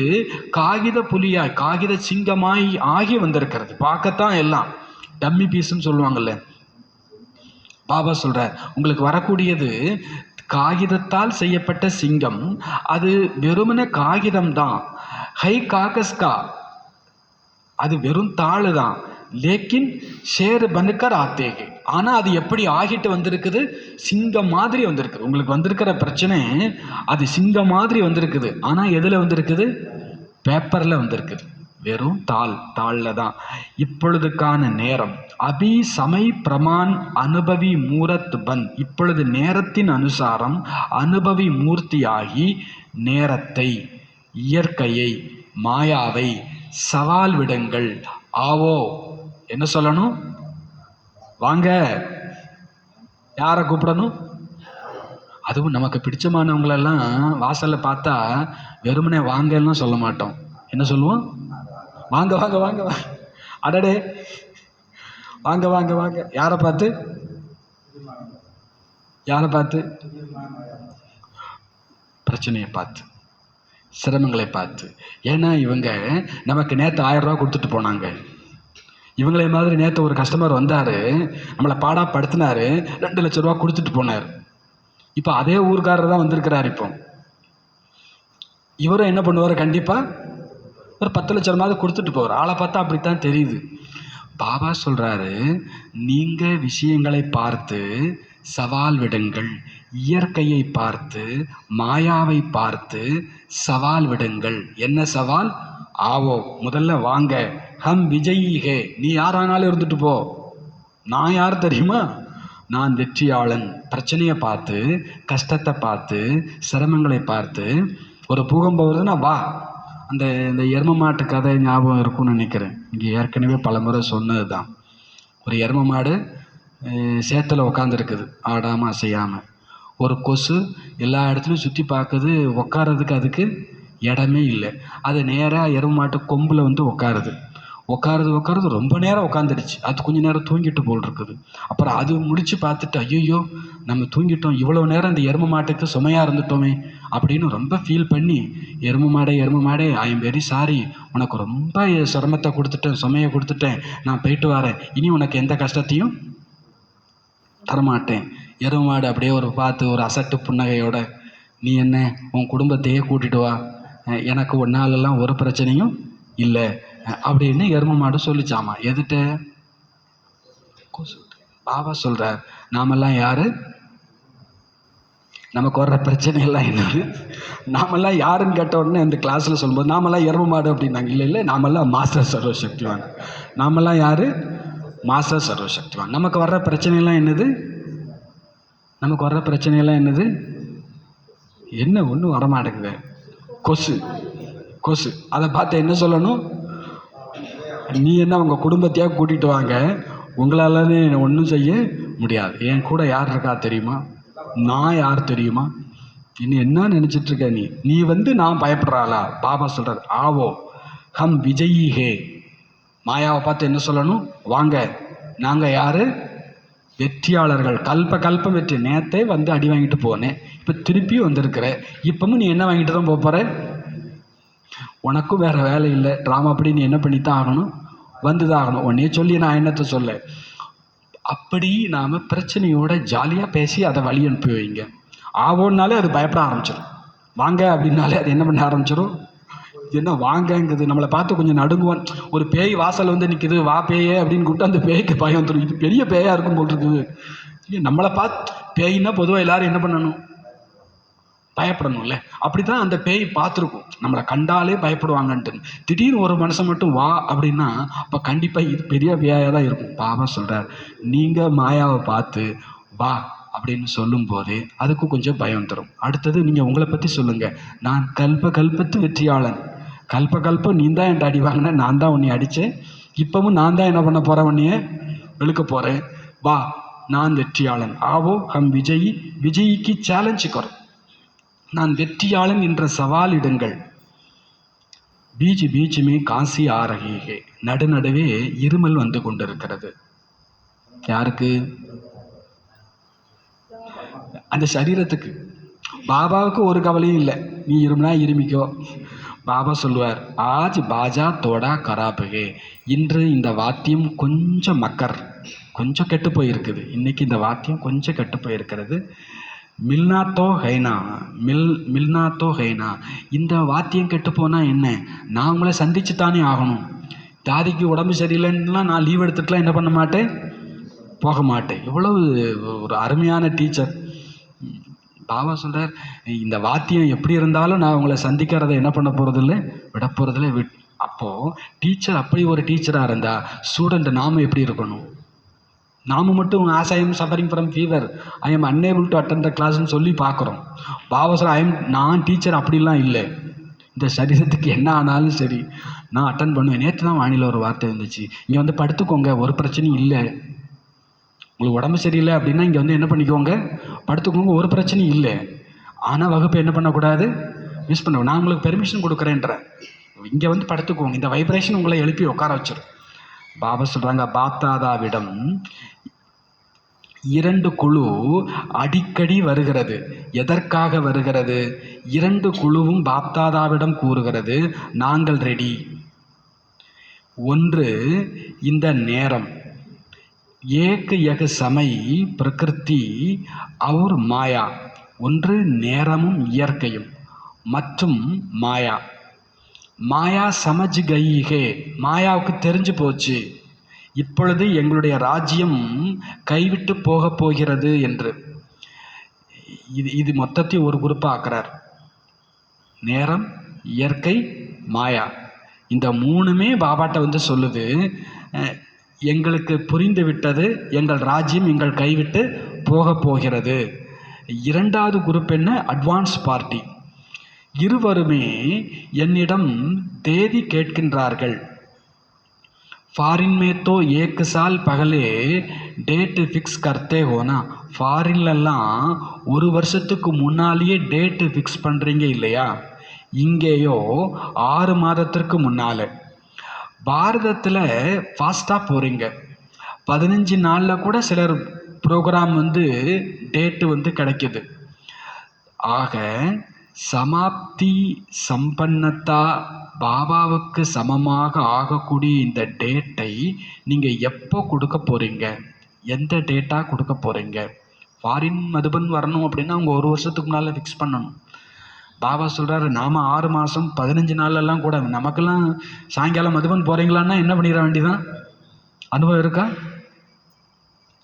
காகித புலியாய் காகித சிங்கமாய் ஆகி வந்திருக்கிறது. பார்க்கத்தான் எல்லாம் டம்மி பீஸ்ன்னு சொல்லுவாங்கல்ல. பாபா சொல்கிறார் உங்களுக்கு வரக்கூடியது காகிதத்தால் செய்யப்பட்ட சிங்கம், அது வெறுமன காகிதம்தான். ஹை காகஸ்கா, அது வெறும் தாள் தான். லேக்கின் ஷேர் பனுக்கர் ஆத்தேகே, ஆனால் அது எப்படி ஆகிட்டு வந்திருக்குது? சிங்கம் மாதிரி வந்திருக்குது. உங்களுக்கு வந்திருக்கிற பிரச்சனை அது சிங்கம் மாதிரி வந்திருக்குது. ஆனால் எதில் வந்திருக்குது? பேப்பரில் வந்திருக்குது, வெறும் தாளில் தான். இப்பொழுதுக்கான நேரம் அபி சமை பிரமான் அனுபவி மூரத் பந்த், இப்பொழுது நேரத்தின் அனுசாரம் அனுபவி மூர்த்தியாகி நேரத்தை, இயற்கையை, மாயாவை சவால் விடுங்கள். ஆவோ, என்ன சொல்லணும்? வாங்க. யாரை கூப்பிடணும்? அதுவும் நமக்கு பிடிச்சமானவங்களெல்லாம் வாசலில் பார்த்தா வெறுமனே வாங்கலாம் சொல்ல மாட்டோம். என்ன சொல்லுவோம்? வாங்க வாங்க வாங்க வாங்க, அடடே வாங்க வாங்க வாங்க. யாரை பார்த்து? யாரை பார்த்து? பிரச்சனையை பார்த்து, சிரமங்களை பார்த்து. ஏன்னா இவங்க நமக்கு நேற்று 1000 ரூபா கொடுத்துட்டு போனாங்க. இவங்களே மாதிரி நேற்று ஒரு கஸ்டமர் வந்தார், நம்மளை பாடாப்படுத்தினார், 2 லட்ச ரூபா கொடுத்துட்டு போனார். இப்போ அதே ஊர்க்காரர் தான் வந்திருக்கிறார். இப்போ இவரும் என்ன பண்ணுவார்? கண்டிப்பாக ஒரு 10 லட்ச ரூபாவது கொடுத்துட்டு போவார். ஆளை பார்த்தா அப்படித்தான் தெரியுது. பாபா சொல்கிறாரு, நீங்கள் விஷயங்களை பார்த்து சவால் விடுங்கள், இயற்கையை பார்த்து மாயாவை பார்த்து சவால் விடுங்கள். என்ன சவால்? ஆவோ, முதல்ல வாங்க. ஹம் விஜயி ஹே, நீ யாரானாலும் இருந்துட்டு போ, நான் யார் தெரியுமா? நான் வெற்றியாளன். பிரச்சனையை பார்த்து, கஷ்டத்தை பார்த்து, சிரமங்களை பார்த்து, ஒரு பூகம்பம் வருதுன்னா வா. இந்த எரும மாட்டு கதை ஞாபகம் இருக்கும்னு நினைக்கிறேன். இங்கே ஏற்கனவே பல முறை சொன்னது தான். ஒரு எரும மாடு சேத்துல உட்காந்துருக்குது, ஆடாமல் அசையாமல். ஒரு கொசு எல்லா இடத்துலையும் சுற்றி பார்க்குது, உட்காரதுக்கு அதுக்கு இடமே இல்லை. அது நேராக எரும மாட்டு கொம்பில் வந்து உட்காருது ரொம்ப நேரம் உட்காந்துடுச்சு. அது கொஞ்சம் நேரம் தூங்கிட்டு போல் இருக்குது. அப்புறம் அது முடித்து பார்த்துட்டு, ஐயோ நம்ம தூங்கிட்டோம், இவ்வளோ நேரம் இந்த எரும மாட்டுக்கு சுமையாக இருந்துட்டோமே அப்படின்னு ரொம்ப ஃபீல் பண்ணி, எரும மாடே ஐ எம் வெரி சாரி, உனக்கு ரொம்ப சிரமத்தை கொடுத்துட்டேன், சுமையை கொடுத்துட்டேன், நான் போயிட்டு வரேன், இனி உனக்கு எந்த கஷ்டத்தையும் தரமாட்டேன். எரும மாடு அப்படியே பார்த்து ஒரு அசட்டு புன்னகையோட நீ என்ன உன் குடும்பத்தையே கூட்டிட்டு வா, எனக்கு ஒன்னாலெல்லாம் ஒரு பிரச்சனையும் இல்லை அப்படின்னு எரும மாடு சொல்லிச்சாமா. எதுட்ட? பாபா சொல்றார், நாமெல்லாம் யாரு? நமக்கு வர்ற பிரச்சனைகள்லாம் என்னது? நாமெல்லாம் யாருன்னு கேட்ட உடனே இந்த கிளாஸில் சொல்லும்போது நாமெல்லாம் எரும மாடு அப்படின்னாங்க. இல்லை இல்லை, நாமெல்லாம் மாஸ்டர் சர்வசக்திவான். நாமெல்லாம் யாரு? மாஸ்டர் சர்வசக்திவான். நமக்கு வர்ற பிரச்சனைகள்லாம் என்னது? நமக்கு வர்ற பிரச்சனைகள்லாம் என்னது? என்ன ஒன்றும் வரமாட்டேங்குது. கொசு. கொசு. அதை பார்த்து என்ன சொல்லணும்? நீ என்ன உங்கள் குடும்பத்தையா கூட்டிகிட்டு வாங்க, உங்களாலே ஒன்றும் செய்ய முடியாது. என் கூட யார் இருக்கா தெரியுமா? நான் யார் தெரியுமா? இன்னும் என்ன நினச்சிட்டு இருக்க நீ? நீ வந்து நான் பயப்படுறாளா? பாபா சொல்கிறார், ஆவோ ஹம் விஜயி ஹே. மாயாவை பார்த்து என்ன சொல்லணும்? வாங்க, நாங்கள் யார்? வெற்றியாளர்கள். கல்பம் வெற்றி. நேற்றே வந்து அடி வாங்கிட்டு போனேன், இப்போ திருப்பி வந்திருக்கிற. இப்பவும் நீ என்ன வாங்கிட்டு தான் போகிற? உனக்கும் வேறு வேலை இல்லை, ட்ராமா அப்படி நீ என்ன பண்ணித்தான் ஆகணும்? வந்து தான் ஆகணும். உடனே சொல்லி நான் என்னத்தை சொல்ல? அப்படி நாம் பிரச்சனையோட ஜாலியாக பேசி அதை வழி அனுப்பி வைங்க. ஆவோன்னாலே அது பயப்பட ஆரம்பிச்சிடும். வாங்க அப்படின்னாலே அது என்ன பண்ண ஆரம்பிச்சிடும்? இது என்ன வாங்கங்குது? நம்மளை பார்த்து கொஞ்சம் நடுங்குவான். ஒரு பேய் வாசல் வந்து நிற்குது, வா பேயே அப்படின்னு கூப்பிட்டு அந்த பேய்க்கு பயம் வந்துடும். இது பெரிய பேயாக இருக்கும் போல் இருக்குது. நம்மளை பார்த்து பேயின்னா பொதுவாக எல்லாரும் என்ன பண்ணணும்? பயப்படணும்ல. அப்படி தான் அந்த பேய் பார்த்துருக்கும். நம்மளை கண்டாலே பயப்படுவாங்கன்ட்டு. திடீர்னு ஒரு மனுஷன் மட்டும் வா அப்படின்னா அப்போ கண்டிப்பாக இது பெரிய பேயாக தான் இருக்கும். பாபா சொல்கிறார், நீங்கள் மாயாவை பார்த்து வா அப்படின்னு சொல்லும் போதே அதுக்கும் கொஞ்சம் பயம் தரும். அடுத்தது நீங்கள் உங்களை பற்றி சொல்லுங்கள். நான் கல்பத்து வெற்றியாளன். கல்பம் நீ தான் என்கிட்ட அடி வாங்கின, நான் தான் உன்னை அடித்தேன். இப்பவும் நான் தான் என்ன பண்ண போகிறேன்? உன்னைய வெளுக்க போகிறேன். வா, நான் வெற்றியாளன். ஆவோ ஹம் விஜயி. விஜயிக்கு சேலஞ்சு கரும். நான் வெற்றியாளன் என்ற சவால் இடுங்கள். பீச்சுமே காசி ஆரகிகே. நடுநடுவே இருமல் வந்து கொண்டிருக்கிறது. யாருக்கு? அந்த சரீரத்துக்கு. பாபாவுக்கு ஒரு கவலையும் இல்லை. நீ இருமுனா இருமிக்கோ. பாபா சொல்லுவார், ஆஜ் பாஜா தோடா கராபுகே. இன்று இந்த வாத்தியம் கொஞ்சம் கெட்டு போயிருக்குது. இன்னைக்கு இந்த வாத்தியம் கொஞ்சம் கெட்டு போயிருக்கிறது. மில்னா தோ ஹைனா. இந்த வாத்தியம் கெட்டு போனால் என்ன? நான் உங்களை சந்திச்சு தானே ஆகணும். தாதிக்கு உடம்பு சரியில்லைன்னுலாம் நான் லீவ் எடுத்துட்டுலாம் என்ன பண்ண மாட்டேன்? போக மாட்டேன். எவ்வளவு ஒரு அருமையான டீச்சர். பாபா சொல்கிறார், இந்த வாத்தியம் எப்படி இருந்தாலும் நான் உங்களை சந்திக்கிறத என்ன பண்ண போகிறதில்ல, விட போகிறதில்ல. அப்போது டீச்சர் அப்படி ஒரு டீச்சராக இருந்தால் ஸ்டூடெண்ட் நாம் எப்படி இருக்கணும்? நாம் மட்டும் as I am suffering from fever, I am unable to attend the கிளாஸ்ன்னு சொல்லி பார்க்குறோம். பாபா சொல்ல, நான் டீச்சர் அப்படிலாம் இல்லை. இந்த சரீரத்துக்கு என்ன ஆனாலும் சரி நான் அட்டன் பண்ணுவேன். நேற்று தான் வானிலை ஒரு வார்த்தை இருந்துச்சு, இங்கே வந்து படுத்துக்கோங்க, ஒரு பிரச்சனையும் இல்லை. உங்களுக்கு உடம்பு சரியில்லை அப்படின்னா இங்கே வந்து என்ன பண்ணிக்கோங்க, படுத்துக்கோங்க, ஒரு பிரச்சனையும் இல்லை. ஆனால் வகுப்பை என்ன பண்ணக்கூடாது, மிஸ் பண்ண. நான் உங்களுக்கு பெர்மிஷன் கொடுக்குறேன்றேன். இங்கே வந்து படுத்துக்கோங்க, இந்த வைப்ரேஷன் உங்களை எழுப்பி உட்கார வச்சிடும். பாபா சொல்கிறாங்க, பாப்தாதாவிடம் 2 குழு அடிக்கடி வருகிறது. எதற்காக வருகிறது? 2 குழுவும் பாப்தாதாவிடம் கூறுகிறது, நாங்கள் ரெடி. ஒன்று இந்த நேரம், ஏக் யக் சமை பிரகிருதி और மாயா. ஒன்று நேரமும் இயற்கையும் மற்றும் மாயா. மாயா சமஜ் கயி ஹே. மாயாவுக்கு தெரிஞ்சு போச்சு, இப்பொழுது எங்களுடைய ராஜ்யம் கைவிட்டு போக போகிறது என்று. இது மொத்தத்தையும் ஒரு குரூப்பாக ஆக்குறார். நேரம், இயற்கை, மாயா. இந்த 3மே பாபாட்ட வந்து சொல்லுது, எங்களுக்கு புரிந்து விட்டது, எங்கள் ராஜ்யம் எங்கள் கைவிட்டு போக போகிறது. 2வது குரூப் என்ன? Advance party. இருவருமே என்னிடம் தேதி கேட்கின்றார்கள். ஃபாரின் में तो 1 साल पहले डेट फिक्स करते हो ना. ஃபாரின்லலாம் 1 வருஷத்துக்கு முன்னாலேயே டேட்டு ஃபிக்ஸ் பண்ணுறீங்க இல்லையா? இங்கேயோ 6 மாதத்திற்கு முன்னால். பாரதத்தில் ஃபாஸ்ட்டாக போகிறீங்க. 15 நாளில் கூட சிலர் ப்ரோக்ராம் வந்து டேட்டு வந்து கிடைக்கிது. ஆக சமாப்தி சம்பன்னத்தா பாபாவுக்கு சமமாக ஆகக்கூடிய இந்த டேட்டை நீங்கள் எப்போ கொடுக்க போகிறீங்க? எந்த டேட்டாக கொடுக்க போகிறீங்க? ஃபாரின் மதுபன் வரணும் அப்படின்னா அவங்க 1 வருஷத்துக்கு முன்னால் ஃபிக்ஸ் பண்ணணும். பாபா சொல்கிறாரு, நாம் 6 மாதம் 15 நாள்லாம் கூட நமக்கெல்லாம் சாயங்காலம் மதுபன் போகிறீங்களான்னா என்ன பண்ணிட வேண்டியதான்? அனுபவம் இருக்கா?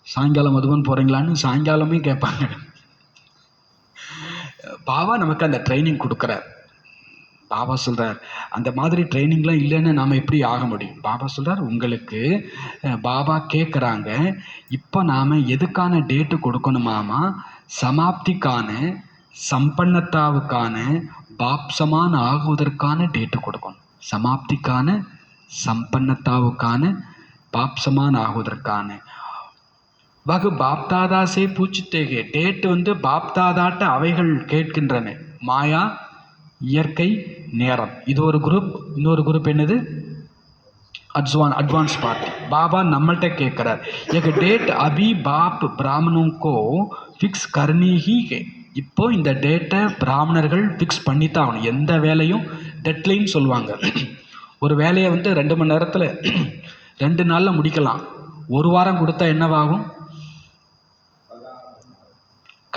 சாயங்காலம் மதுபன் போகிறீங்களான்னு சாயங்காலமே கேட்பாங்க. பாபா நமக்கு அந்த ட்ரைனிங் கொடுக்குறார். பாபா சொல்கிறார், அந்த மாதிரி ட்ரைனிங்லாம் இல்லைன்னு நாம் எப்படி ஆக முடியும்? பாபா சொல்கிறார், உங்களுக்கு பாபா கேட்குறாங்க, இப்போ நாம் எதுக்கான டேட்டு கொடுக்கணுமாமா? சமாப்திக்கான, சம்பன்னத்தாவுக்கான, பாப்சமான் ஆகுவதற்கான டேட்டு கொடுக்கணும். சமாப்திக்கான, சம்பன்னத்தாவுக்கான, பாப்சமான் ஆகுவதற்கான. வகு பாப்தாதாசே பூச்சித்தேகே, டேட்டு பாப்தாதாட்ட அவைகள் கேட்கின்றன. மாயா, இயற்கை, நேரம். இது ஒரு குரூப். இன்னொரு குரூப் என்னது? Advance party. பாபா நம்மள்கிட்ட கேட்குறார், एक डेट अभी बाप ब्राह्मणों को फिक्स करनी ही है. இப்போ இந்த டேட்டை பிராமணர்கள் ஃபிக்ஸ் பண்ணித்தான் ஆகணும். எந்த வேலையும் டெட்லைன் சொல்லுவாங்க. ஒரு வேலையை 2 மணி நேரத்தில் 2 நாளில் முடிக்கலாம். 1 வாரம் கொடுத்தா என்னவாகும்?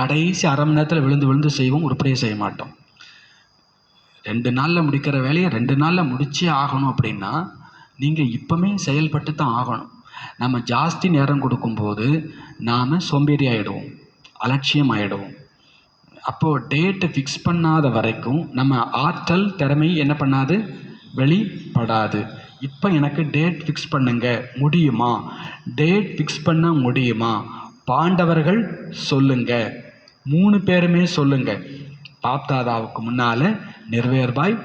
கடைசி அரை மணி நேரத்தில் விழுந்து விழுந்து செய்வோம், உருப்படியே செய்ய மாட்டோம். 2 நாளில் முடிக்கிற வேலையை 2 நாளில் முடிச்சே ஆகணும் அப்படின்னா நீங்கள் இப்போமே செயல்பட்டு தான் ஆகணும். நம்ம ஜாஸ்தி நேரம் கொடுக்கும்போது நாம் சோம்பேறி ஆகிடுவோம், அலட்சியம் ஆகிடுவோம். அப்போது டேட்டு ஃபிக்ஸ் பண்ணாத வரைக்கும் நம்ம ஆற்றல் திறமை என்ன பண்ணாது? வெளிப்படாது. இப்போ எனக்கு டேட் ஃபிக்ஸ் பண்ணுங்க, முடியுமா? டேட் ஃபிக்ஸ் பண்ண முடியுமா? பாண்டவர்கள் சொல்லுங்க, 3 பேருமே சொல்லுங்க. பாப்தாதாவுக்கு முன்னால் நிர்வேர் பாய்,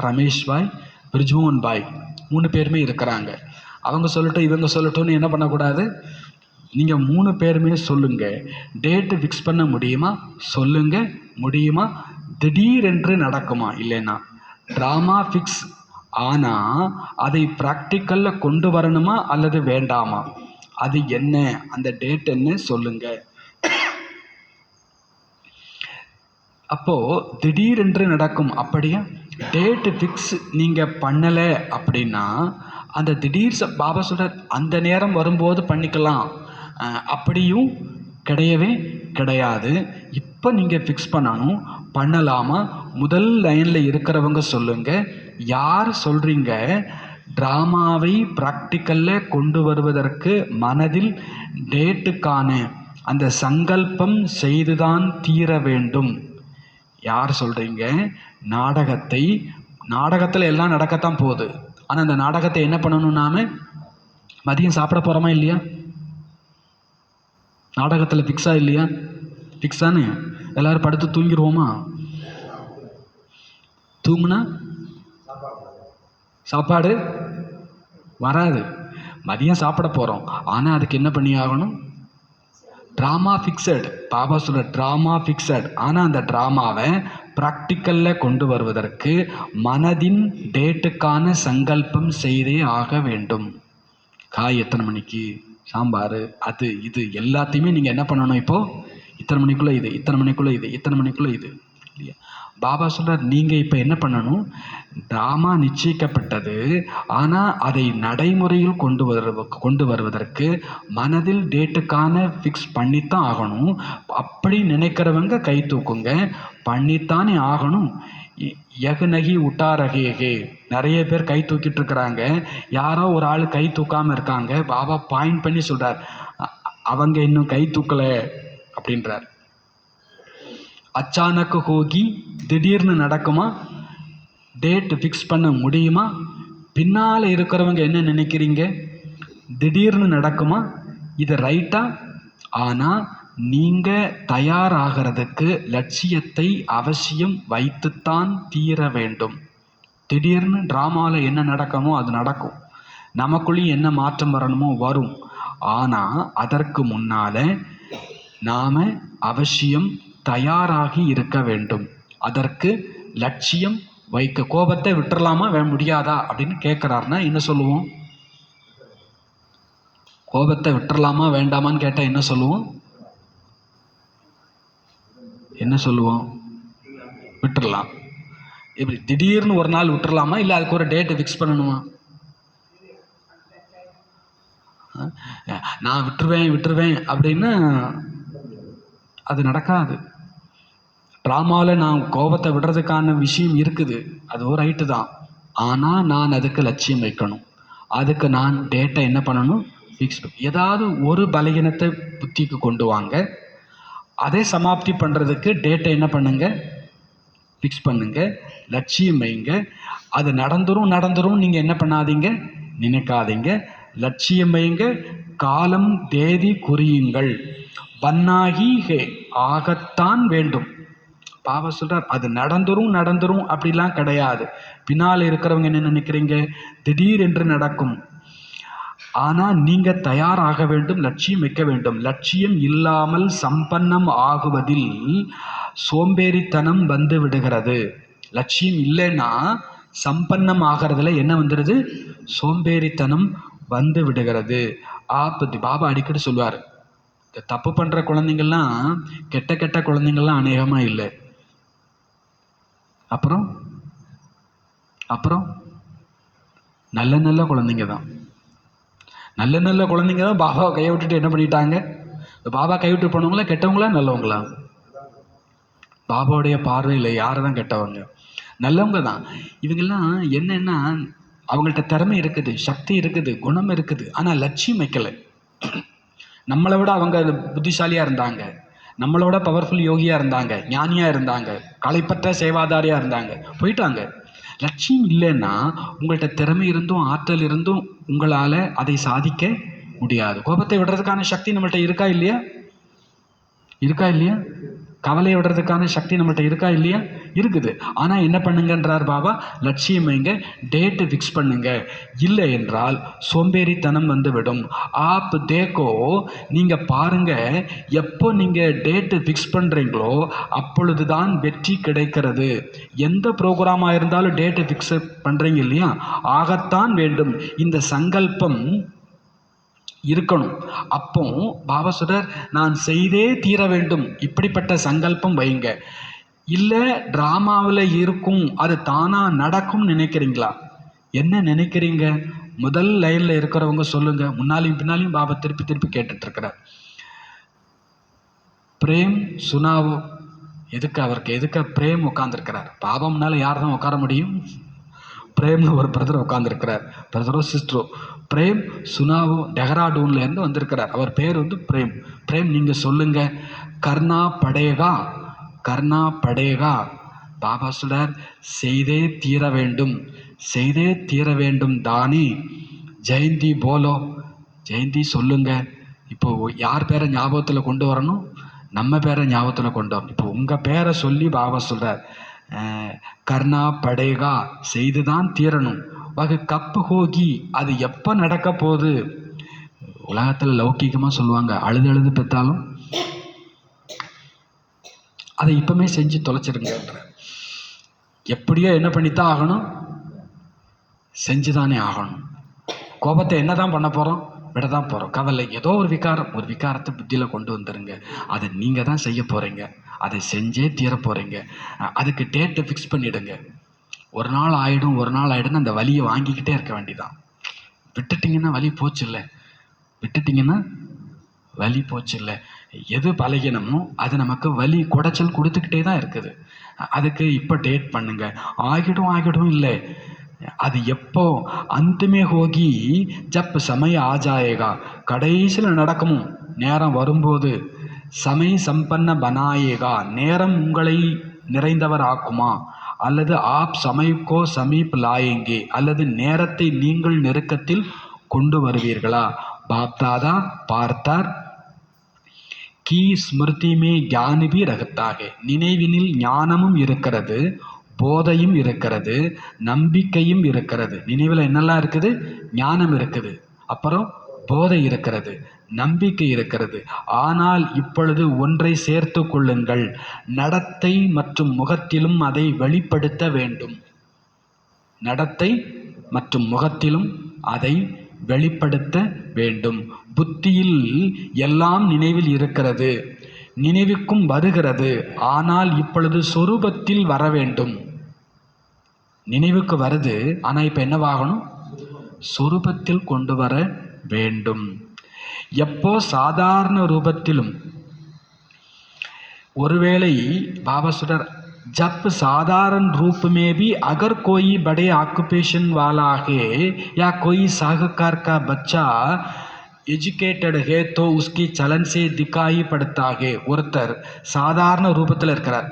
ரமேஷ் பாய், பிரிஜ்மோகன் பாய் 3 பேருமே இருக்கிறாங்க. அவங்க சொல்லட்டும் இவங்க சொல்லட்டும்னு என்ன பண்ணக்கூடாது? நீங்கள் 3 பேருமே சொல்லுங்கள். டேட்டு ஃபிக்ஸ் பண்ண முடியுமா? சொல்லுங்கள். முடியுமா? திடீரென்று நடக்குமா? இல்லைன்னா ட்ராமா ஃபிக்ஸ் ஆனால் அதை ப்ராக்டிக்கலில் கொண்டு வரணுமா அல்லது வேண்டாமா? அது என்ன, அந்த டேட் என்ன சொல்லுங்கள். அப்போது திடீரென்று நடக்கும். அப்படியே டேட்டு ஃபிக்ஸ் நீங்கள் பண்ணலை அப்படின்னா அந்த திடீர் பாபா சொல்கிறார், அந்த நேரம் வரும்போது பண்ணிக்கலாம். அப்படியும் கிடையவே கிடையாது. இப்போ நீங்கள் ஃபிக்ஸ் பண்ணணும். பண்ணலாமா? முதல் லைனில் இருக்கிறவங்க சொல்லுங்கள். யார் சொல்கிறீங்க ட்ராமாவை ப்ராக்டிக்கலில் கொண்டு வருவதற்கு மனதில் டேட்டுக்கான அந்த சங்கல்பம் செய்துதான் தீர வேண்டும்? யார் சொல்கிறீங்க நாடகத்தில் எல்லாம் நடக்கத்தான் போகுது. ஆனால் அந்த நாடகத்தை என்ன பண்ணணும்? நாம் மதியம் சாப்பிட போகிறோமா இல்லையா? நாடகத்தில் ஃபிக்ஸா இல்லையா? ஃபிக்ஸானு எல்லோரும் படுத்து தூங்கிடுவோமா? தூங்குனா சாப்பாடு வராது. மதியம் சாப்பிட போகிறோம், ஆனால் அதுக்கு என்ன பண்ணி ஆகணும்? Drama fixed. பாபா சொல்கிற ட்ராமா ஃபிக்ஸட். ஆனால் அந்த ட்ராமாவை ப்ராக்டிக்கலில் கொண்டு வருவதற்கு மனதின் டேட்டுக்கான சங்கல்பம் செய்தே ஆக வேண்டும். காய் எத்தனை மணிக்கு, சாம்பார், அது இது எல்லாத்தையுமே நீங்கள் என்ன பண்ணணும்? இப்போது இத்தனை மணிக்குள்ளே இது, இத்தனை மணிக்குள்ளே இது, இத்தனை மணிக்குள்ளே இது இல்லையா? பாபா சொல்கிறார், நீங்கள் இப்போ என்ன பண்ணணும்? ட்ராமா நிச்சயிக்கப்பட்டது, ஆனால் அதை நடைமுறையில் கொண்டு வருவதற்கு மனதில் டேட்டுக்கான ஃபிக்ஸ் பண்ணித்தான் ஆகணும். அப்படி நினைக்கிறவங்க கை தூக்குங்க. பண்ணித்தானே ஆகணும். யகுநகி உட்டாரகேகே, நிறைய பேர் கை தூக்கிட்டு இருக்கிறாங்க. யாரோ ஒரு ஆள் கை தூக்காமல் இருக்காங்க. பாபா பாயிண்ட் பண்ணி சொல்கிறார், அவங்க இன்னும் கை தூக்கலை அப்படின்றார். அச்சானக்கு ஹோகி, திடீர்னு நடக்குமா? டேட் ஃபிக்ஸ் பண்ண முடியுமா? பின்னால் இருக்கிறவங்க என்ன நினைக்கிறீங்க? திடீர்னு நடக்குமா? இது ரைட்டா? ஆனால் நீங்கள் தயாராகிறதுக்கு லட்சியத்தை அவசியம் வைத்துத்தான் தீர வேண்டும். திடீர்னு ட்ராமாவில் என்ன நடக்குமோ அது நடக்கும். நமக்குள்ளேயும் என்ன மாற்றம் வரணுமோ வரும். ஆனால் அதற்கு முன்னால் நாம் அவசியம் தயாராகி இருக்க வேண்டும். அதற்கு லட்சியம் வைக்க. கோபத்தை விட்டுறலாமா முடியாதா அப்படின்னு கேட்குறாருன்னா என்ன சொல்லுவோம்? கோபத்தை விட்டுறலாமா வேண்டாமான்னு கேட்டால் என்ன சொல்லுவோம்? என்ன சொல்லுவோம்? விட்டுறலாம். இப்படி திடீர்னு ஒரு நாள் விட்டுறலாமா, இல்லை அதுக்கு ஒரு டேட்டு ஃபிக்ஸ் பண்ணணுமா? நான் விட்டுருவேன் அப்படின்னு அது நடக்காது. ட்ராமாவில் நான் கோபத்தை விடுறதுக்கான விஷயம் இருக்குது, அது ஒரு ரைட்டு தான். ஆனால் நான் அதுக்கு லட்சியம் வைக்கணும், அதுக்கு நான் டேட்டை என்ன பண்ணணும், ஃபிக்ஸ். ஏதாவது ஒரு பலகீனத்தை புத்திக்கு கொண்டு வாங்க, அதை சமாப்தி பண்ணுறதுக்கு டேட்டை என்ன பண்ணுங்க, ஃபிக்ஸ் பண்ணுங்க, லட்சியம் வைங்க. அது நடந்துரும் நீங்கள் என்ன பண்ணாதீங்க, நினைக்காதீங்க. லட்சியம் வைங்க, காலம் தேதி குறியுங்கள். வண்ணாகி ஹே ஆகத்தான் வேண்டும். பாபா சொல்றார், அது நடந்துரும் அப்படிலாம் கிடையாது. பின்னால் இருக்கிறவங்க என்ன நினைக்கிறீங்க, திடீர் என்று நடக்கும். ஆனால் நீங்கள் தயாராக வேண்டும், லட்சியம் வைக்க வேண்டும். லட்சியம் இல்லாமல் சம்பன்னம் ஆகுவதில் சோம்பேறித்தனம் வந்து விடுகிறது. லட்சியம் இல்லைன்னா சம்பன்னம் ஆகிறதுல என்ன வந்துடுது, சோம்பேறித்தனம் வந்து விடுகிறது. பாபா அடிக்கடி சொல்லுவார், தப்பு பண்ணுற குழந்தைங்கள்லாம் கெட்ட குழந்தைங்கள்லாம் அநேகமாக இல்லை. அப்புறம் நல்ல குழந்தைங்க தான். நல்ல குழந்தைங்க தான் பாபாவை கையை விட்டுட்டு என்ன பண்ணிட்டாங்க, பாபா கைவிட்டு போனவங்களா கெட்டவங்களா நல்லவங்களா? பாபாவுடைய பார்வையில் யாரை தான் கெட்டவங்க, நல்லவங்க தான். இவங்கெல்லாம் என்னன்னா, அவங்கள்ட்ட திறமை இருக்குது, சக்தி இருக்குது, குணம் இருக்குது, ஆனால் லட்சியம் வைக்கலை. நம்மளை விட அவங்க புத்திசாலியாக இருந்தாங்க, நம்மளோட பவர்ஃபுல் யோகியாக இருந்தாங்க, ஞானியாக இருந்தாங்க, களைப்பற்ற சேவாதாரியாக இருந்தாங்க, போயிட்டாங்க. லட்சியம் இல்லைன்னா உங்கள்கிட்ட திறமை இருந்தும் ஆற்றல் இருந்தும் உங்களால் அதை சாதிக்க முடியாது. கோபத்தை விடுறதுக்கான சக்தி நம்மள்கிட்ட இருக்கா இல்லையா? கவலையை விடுறதுக்கான சக்தி நம்மள்கிட்ட இருக்கா இல்லையா? இருக்குது. ஆனால் என்ன பண்ணுங்கன்றார் பாபா, லட்சியம் வைங்க, டேட்டு ஃபிக்ஸ் பண்ணுங்க. இல்லை என்றால் சோம்பேறித்தனம் வந்துவிடும். ஆப் தேக்கோ, நீங்கள் பாருங்க, எப்போ நீங்கள் டேட்டு ஃபிக்ஸ் பண்ணுறீங்களோ அப்பொழுது தான் வெற்றி கிடைக்கிறது. எந்த ப்ரோக்ராமாக இருந்தாலும் டேட்டு ஃபிக்ஸ் பண்ணுறீங்க இல்லையா, ஆகத்தான் வேண்டும். இந்த சங்கல்பம் இருக்கணும். அப்போ பாபா சொல்றார், நான் செய்தே தீர வேண்டும், இப்படிப்பட்ட சங்கல்பம் வைங்க. இல்லை ட்ராமாவில் இருக்கும், அது தானாக நடக்கும் நினைக்கிறீங்களா? என்ன நினைக்கிறீங்க? முதல் லைனில் இருக்கிறவங்க சொல்லுங்க. முன்னாலையும் பின்னாலையும் பாபா திருப்பி கேட்டுட்டு இருக்கிறார். பிரேம் சுனாவோ, எதுக்கு பிரேம் உட்காந்துருக்கிறார்? பாபா முன்னால் யார் தான் உட்கார முடியும்? பிரேம்னு ஒரு பிரதர் உட்காந்துருக்கிறார், பிரதரோ சிஸ்டரோ. பிரேம் சுனாவோ டெஹ்ராடூன்லேருந்து வந்திருக்கிறார். அவர் பேர் வந்து பிரேம் நீங்கள் சொல்லுங்க. கர்ணா படேகா. பாபா சொல்றார், செய்தே தீர வேண்டும் தானே. ஜெயந்தி போலோ, ஜெயந்தி சொல்லுங்க. இப்போ யார் பேரை ஞாபகத்தில் கொண்டு வரணும்? நம்ம பேரை ஞாபகத்தில் கொண்டு வரணும். இப்போ உங்கள் பேரை சொல்லி பாபா சொல்றார், கர்ணா படேகா, செய்துதான் தீரணும். வகு கப்பு ஹோகி, அது எப்போ நடக்க போகுது? உலகத்தில் லௌகிகமாக சொல்லுவாங்க, அழுது பெற்றாலும் அதை இப்பவுமே செஞ்சு தொலைச்சிருங்கன்ற. எப்படியோ என்ன பண்ணித்தான் ஆகணும், செஞ்சுதானே ஆகணும். கோபத்தை என்ன தான் பண்ண போகிறோம், விட தான் போகிறோம். கவலை, ஏதோ ஒரு விகாரத்தை புத்தியில் கொண்டு வந்துடுங்க. அதை நீங்கள் தான் செய்ய போகிறீங்க, அதை செஞ்சே தீர போகிறீங்க. அதுக்கு டேட்டை ஃபிக்ஸ் பண்ணிவிடுங்க. ஒரு நாள் ஆகிடும் அந்த வலியை வாங்கிக்கிட்டே இருக்க வேண்டிதான். விட்டுட்டிங்கன்னா வலி போச்சு இல்லை. எது பலகீனமோ அது நமக்கு வலி குடைச்சல் கொடுத்துக்கிட்டே தான் இருக்குது. அதுக்கு இப்போ டேட் பண்ணுங்க. ஆகிடும் இல்லை, அது எப்போ அந்தமே ஹோகி ஜப் சமய ஆஜாயேகா, கடைசியில் நடக்கணும். நேரம் வரும்போது சமய சம்பன்ன பனாயேகா, நேரம் உங்களை நிறைந்தவர் ஆக்குமா, அல்லது ஆப் சமயக்கோ சமீப் லாயேங்கே, அல்லது நேரத்தை நீங்கள் நெருக்கத்தில் கொண்டு வருவீர்களா? பாப்தாதா பார்த்தார், கி ஸ்மிருதிமே ஞானபி ரகத்தாக, நினைவினில் ஞானமும் இருக்கிறது, போதையும் இருக்கிறது, நம்பிக்கையும் இருக்கிறது. நினைவில் என்னெல்லாம் இருக்குது? ஞானம் இருக்குது, அப்புறம் போதை இருக்கிறது, நம்பிக்கை இருக்கிறது. ஆனால் இப்பொழுது ஒன்றை சேர்த்து கொள்ளுங்கள், நடத்தை மற்றும் முகத்திலும் அதை வெளிப்படுத்த வேண்டும். நடத்தை மற்றும் முகத்திலும் அதை வெளிப்படுத்த வேண்டும். புத்தியில் எல்லாம் நினைவில் இருக்கிறது, நினைவுக்கும் வருகிறது. ஆனால் இப்பொழுது சொரூபத்தில் வர வேண்டும். நினைவுக்கு வருது, ஆனால் இப்போ என்னவாகணும்? சொரூபத்தில் கொண்டு வர வேண்டும். எப்போ சாதாரண ரூபத்திலும் ஒருவேளை பாபா சொல்றார், जब साधारण रूप में भी अगर कोई बड़े ऑक्यूपेशन वाला है या कोई साहूकार का बच्चा எஜுகேட்டட் ஹே தோ உஸ்கி சலன் சே திக்காயி படுத்தா ஹே. ஒருத்தர் சாதாரண ரூபத்தில் இருக்கிறார்,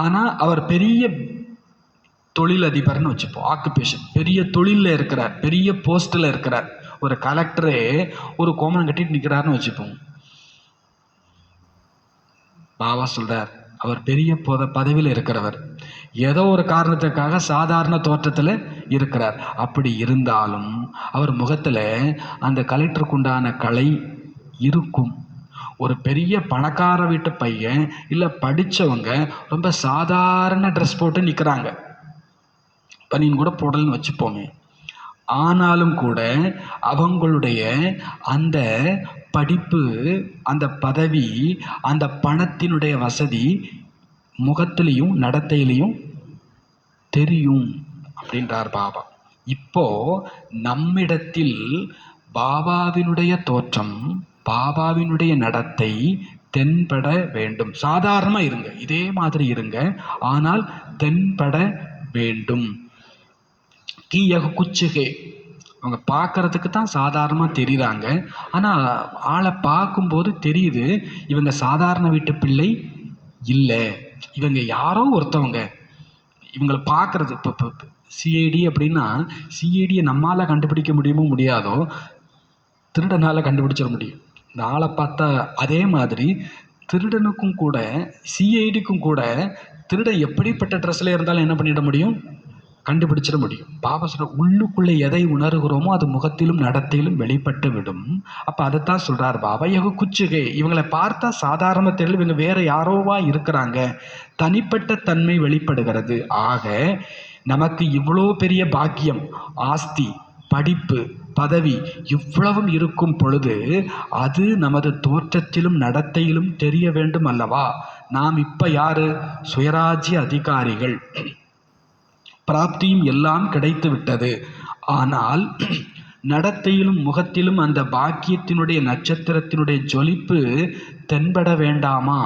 ஆனால் அவர் பெரிய தொழிலதிபர்னு வச்சுப்போம், ஆக்குபேஷன் பெரிய தொழிலில் இருக்கிறார், பெரிய போஸ்ட்டில் இருக்கிறார். ஒரு கலெக்டரே ஒரு கோமணம் கட்டிட்டு நிற்கிறாருன்னு வச்சுப்போம். பாபா சொல்றார், அவர் பெரிய பதவியில் இருக்கிறவர், ஏதோ ஒரு காரணத்துக்காக சாதாரண தோற்றத்தில் இருக்கிறார். அப்படி இருந்தாலும் அவர் முகத்தில் அந்த கலெக்டருக்கு உண்டான கலை இருக்கும். ஒரு பெரிய பணக்கார வீட்டு பையன் இல்லை படித்தவங்க ரொம்ப சாதாரண ட்ரெஸ் போட்டு நிற்கிறாங்க, பனியன் கூட போடலன்னு வச்சுப்போமே. ஆனாலும் கூட அவங்களுடைய அந்த படிப்பு, அந்த பதவி, அந்த பணத்தினுடைய வசதி முகத்திலையும் நடத்தையிலையும் தெரியும் அப்படின்றார் பாபா. இப்போ நம்மிடத்தில் பாபாவினுடைய தோற்றம், பாபாவினுடைய நடத்தை தென்பட வேண்டும். சாதாரணமாக இருங்க, இதே மாதிரி இருங்க, ஆனால் தென்பட வேண்டும். கி யஹ் குச் ஹே, அவங்க பார்க்கறதுக்கு தான் சாதாரணமாக தெரியுறாங்க, ஆனால் ஆளை பார்க்கும்போது தெரியுது இவங்க சாதாரண வீட்டு பிள்ளை இல்லை, இவங்க யாரோ ஒருத்தவங்க. இவங்களை பார்க்கறது இப்போ சிஐடி அப்படின்னா, சிஐடியை நம்மளால் கண்டுபிடிக்க முடியுமோ முடியாதோ, திருடனால் கண்டுபிடிச்சிட முடியும். இந்த ஆளை பார்த்தா அதே மாதிரி திருடனுக்கும் கூட சிஐடிக்கும் கூட திருடன் எப்படிப்பட்ட ட்ரெஸ்ஸில் இருந்தாலும் என்ன பண்ணிட முடியும், கண்டுபிடிச்சிட முடியும். பாபா சொல்ற, உள்ளுக்குள்ளே எதை உணர்கிறோமோ அது முகத்திலும் நடத்தையிலும் வெளிப்பட்டு விடும். அப்போ அதைத்தான் சொல்றார் பாபா. யகு குச்சுகே, இவங்களை பார்த்தா சாதாரண தெரியல, இவங்க வேற யாரோவா இருக்கிறாங்க, தனிப்பட்ட தன்மை வெளிப்படுகிறது. ஆக நமக்கு இவ்வளோ பெரிய பாக்கியம், ஆஸ்தி, படிப்பு, பதவி இவ்வளவும் இருக்கும் பொழுது அது நமது தோற்றத்திலும் நடத்தையிலும் தெரிய வேண்டும் அல்லவா? நாம் இப்ப யாரு? சுயராஜ்ய அதிகாரிகள், பிராப்தியும் எல்லாம் கிடைத்து விட்டது. ஆனால் நடத்தையிலும் முகத்திலும் அந்த பாக்கியத்தினுடைய நட்சத்திரத்தினுடைய ஜொலிப்பு தென்பட வேண்டாமா?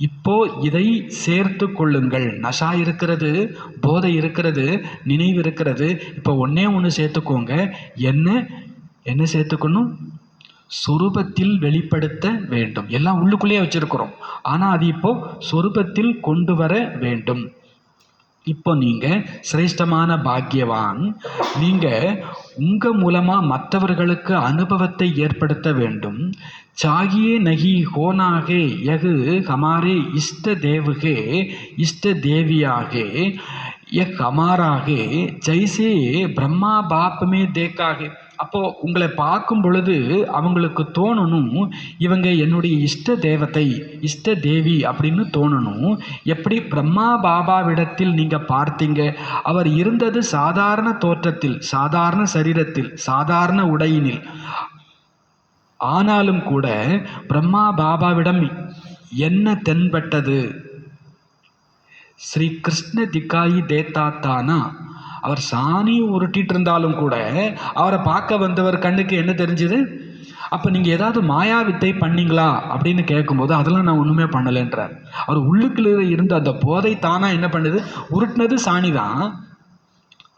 இப்போ இதை சேர்த்து கொள்ளுங்கள். நஷா இருக்கிறது, போதை இருக்கிறது, நினைவு இருக்கிறது. இப்போ ஒன்னே ஒன்று சேர்த்துக்கோங்க. என்ன சேர்த்துக்கணும்? சொரூபத்தில் வெளிப்படுத்த வேண்டும். எல்லாம் உள்ளுக்குள்ளேயே வச்சிருக்கிறோம், ஆனால் அது இப்போ சொரூபத்தில் கொண்டு வர வேண்டும். இப்போ நீங்கள் சிரேஷ்டமான பாக்கியவான். நீங்கள் உங்கள் மூலமாக மற்றவர்களுக்கு அனுபவத்தை ஏற்படுத்த வேண்டும். சாகியே நகி ஹோனாகே யகு ஹமாரே இஷ்ட தேவுகே இஷ்ட தேவியாகே யக் ஹமாராகே ஜெய்சே பிரம்மா பாப் மே தேக்காகே. அப்போது உங்களை பார்க்கும் பொழுது அவங்களுக்கு தோணணும், இவங்க என்னுடைய இஷ்ட தேவதை, இஷ்ட தேவி அப்படின்னு தோணணும். எப்படி பிரம்மா பாபாவிடத்தில் நீங்கள் பார்த்தீங்க, அவர் இருந்தது சாதாரண தோற்றத்தில், சாதாரண சரீரத்தில், சாதாரண உடையினில். ஆனாலும் கூட பிரம்மா பாபாவிடம் என்ன தென்பட்டது? ஸ்ரீ கிருஷ்ண திக்காயி தேத்தாத்தானா. அவர் சாணி உருட்டிட்டு இருந்தாலும் கூட அவரை பார்க்க வந்தவர் கண்ணுக்கு என்ன தெரிஞ்சுது? அப்போ நீங்கள் ஏதாவது மாயா வித்தை பண்ணீங்களா அப்படின்னு கேட்கும்போது அதெல்லாம் நான் ஒன்றுமே பண்ணலைன்றார். அவர் உள்ளுக்குள்ள இருந்த அந்த போதை தானா என்ன பண்ணுது? உருட்டினது சாணி தான்,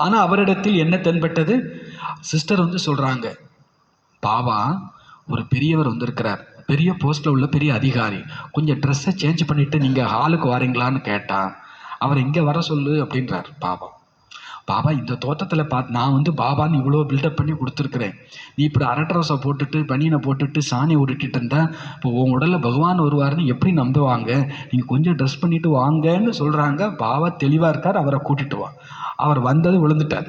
ஆனால் அவரிடத்தில் என்ன தென்பட்டது? சிஸ்டர் சொல்கிறாங்க, பாபா ஒரு பெரியவர் வந்திருக்கிறார், பெரிய போஸ்ட்டில் உள்ள பெரிய அதிகாரி, கொஞ்சம் ட்ரெஸ்ஸை சேஞ்ச் பண்ணிவிட்டு நீங்கள் ஹாலுக்கு வரீங்களான்னு கேட்டால் அவர் இங்கே வர சொல்லு அப்படின்றார் பாபா. பாபா இந்த தோட்டத்தில் பார்த்து நான் பாபான்னு இவ்வளோ பில்டப் பண்ணி கொடுத்துருக்குறேன், நீ இப்படி அரட்ரஸை போட்டுட்டு பனியனை போட்டுட்டு சாணி உருட்டிட்டு இருந்தால் இப்போ உன் உடலில் பகவான் வருவார்னு எப்படி நம்புவாங்க? நீங்கள் கொஞ்சம் ட்ரெஸ் பண்ணிவிட்டு வாங்கன்னு சொல்கிறாங்க. பாபா தெளிவாக இருக்கார், அவரை கூட்டிகிட்டு வா. அவர் வந்தது விழுந்துட்டார்.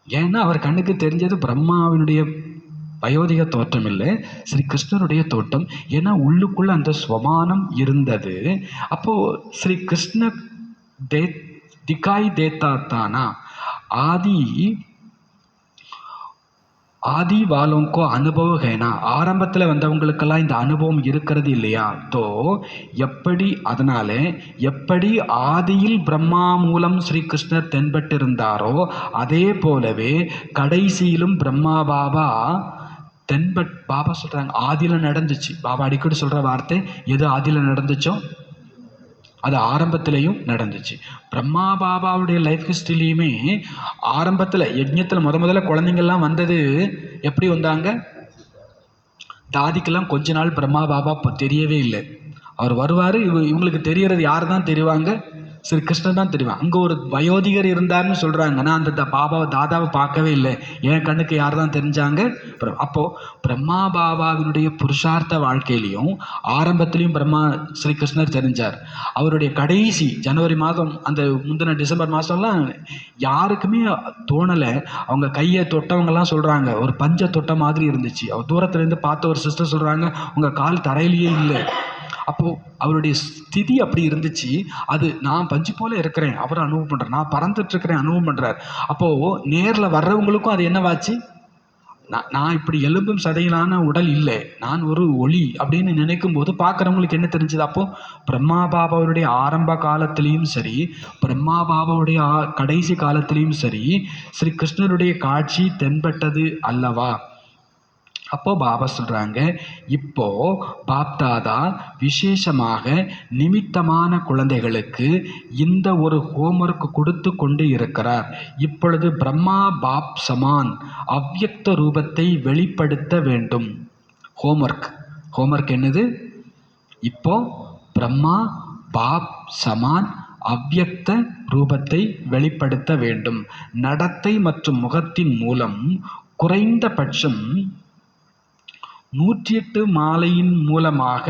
ஏன்னா அவர் கண்ணுக்கு தெரிஞ்சது பிரம்மாவினுடைய வயோதிக தோற்றம் இல்லை, ஸ்ரீ கிருஷ்ணனுடைய தோட்டம். ஏன்னா உள்ளுக்குள்ள அந்த ஸ்வமானம் இருந்தது. அப்போது ஸ்ரீ கிருஷ்ண दिखाई देता था ना। ஆதி வாலோங்கோ அனுபவம் ஹேனா, ஆரம்பத்தில் வந்தவங்களுக்கெல்லாம் இந்த அனுபவம் இருக்கிறது இல்லையா? தோ எப்படி, அதனால எப்படி ஆதியில் பிரம்மா மூலம் ஸ்ரீகிருஷ்ணர் தென்பட்டிருந்தாரோ அதே போலவே கடைசியிலும் பிரம்மா பாபா பாபா சொல்கிறாங்க ஆதியில் நடந்துச்சு. பாபா அடிக்கடி சொல்கிற வார்த்தை எது ஆதியில் நடந்துச்சோ அது ஆரம்பத்திலையும் நடந்துச்சு. பிரம்மா பாபாவுடைய லைஃப் ஹிஸ்ட்ரிலையுமே ஆரம்பத்தில் யஜ்ஞத்தில் முதல்ல குழந்தைங்கள்லாம் வந்தது எப்படி வந்தாங்க? தாதிக்கெல்லாம் கொஞ்ச நாள் பிரம்மா பாபா தெரியவே இல்லை. அவர் வருவார், இவங்களுக்கு தெரியறது யார் தான் தெரிவாங்க? ஸ்ரீ கிருஷ்ணன் தான் தெரியும். அங்கே ஒரு வயோதிகர் இருந்தார்னு சொல்கிறாங்க. ஆனால் அந்த பாபாவை தாதாவை பார்க்கவே இல்லை. என் கண்ணுக்கு யார் தான் தெரிஞ்சாங்க? அப்போது பிரம்மா பாபாவினுடைய புருஷார்த்த வாழ்க்கையிலையும் ஆரம்பத்திலையும் ஸ்ரீ கிருஷ்ணர் தெரிஞ்சார். அவருடைய கடைசி ஜனவரி மாதம் அந்த முந்தின டிசம்பர் மாதம்லாம் யாருக்குமே தோணலை. அவங்க கையை தொட்டவங்கலாம் சொல்கிறாங்க ஒரு பஞ்சை தொட்ட மாதிரி இருந்துச்சு. அவர் தூரத்துலேருந்து பார்த்த ஒரு சிஸ்டர் சொல்கிறாங்க உங்கள் கால் தரையிலேயே இல்லை. அப்போது அவருடைய ஸ்திதி அப்படி இருந்துச்சு. அது நான் பஞ்சு போல இருக்கிறேன் அவர் அனுபவம் பண்ணுறார், நான் பறந்துட்டுருக்கிறேன் அனுபவம் பண்ணுறார். அப்போது நேரில் வர்றவங்களுக்கும் அது என்னவாச்சு? நான் இப்படி எலும்பும் சதையிலான உடல் இல்லை, நான் ஒரு ஒளி அப்படின்னு நினைக்கும் போது பார்க்குறவங்களுக்கு என்ன தெரிஞ்சது? அப்போது பிரம்மா பாபாவுடைய ஆரம்ப காலத்திலையும் சரி, பிரம்மா பாபாவுடைய கடைசி காலத்திலையும் சரி, ஸ்ரீ கிருஷ்ணருடைய காட்சி தென்பட்டது அல்லவா? அப்போது பாபா சொல்கிறாங்க இப்போது பாப்தாதா விசேஷமாக நிமித்தமான குழந்தைகளுக்கு இந்த ஒரு ஹோம்ஒர்க் கொடுத்து கொண்டு இருக்கிறார். இப்பொழுது பிரம்மா பாப் சமான் அவ்யக்த ரூபத்தை வெளிப்படுத்த வேண்டும். ஹோம்ஒர்க் என்னது? இப்போ பிரம்மா பாப் சமான் அவ்யக்த ரூபத்தை வெளிப்படுத்த வேண்டும். நடத்தை மற்றும் முகத்தின் மூலம் குறைந்தபட்சம் 108 மாலையின் மூலமாக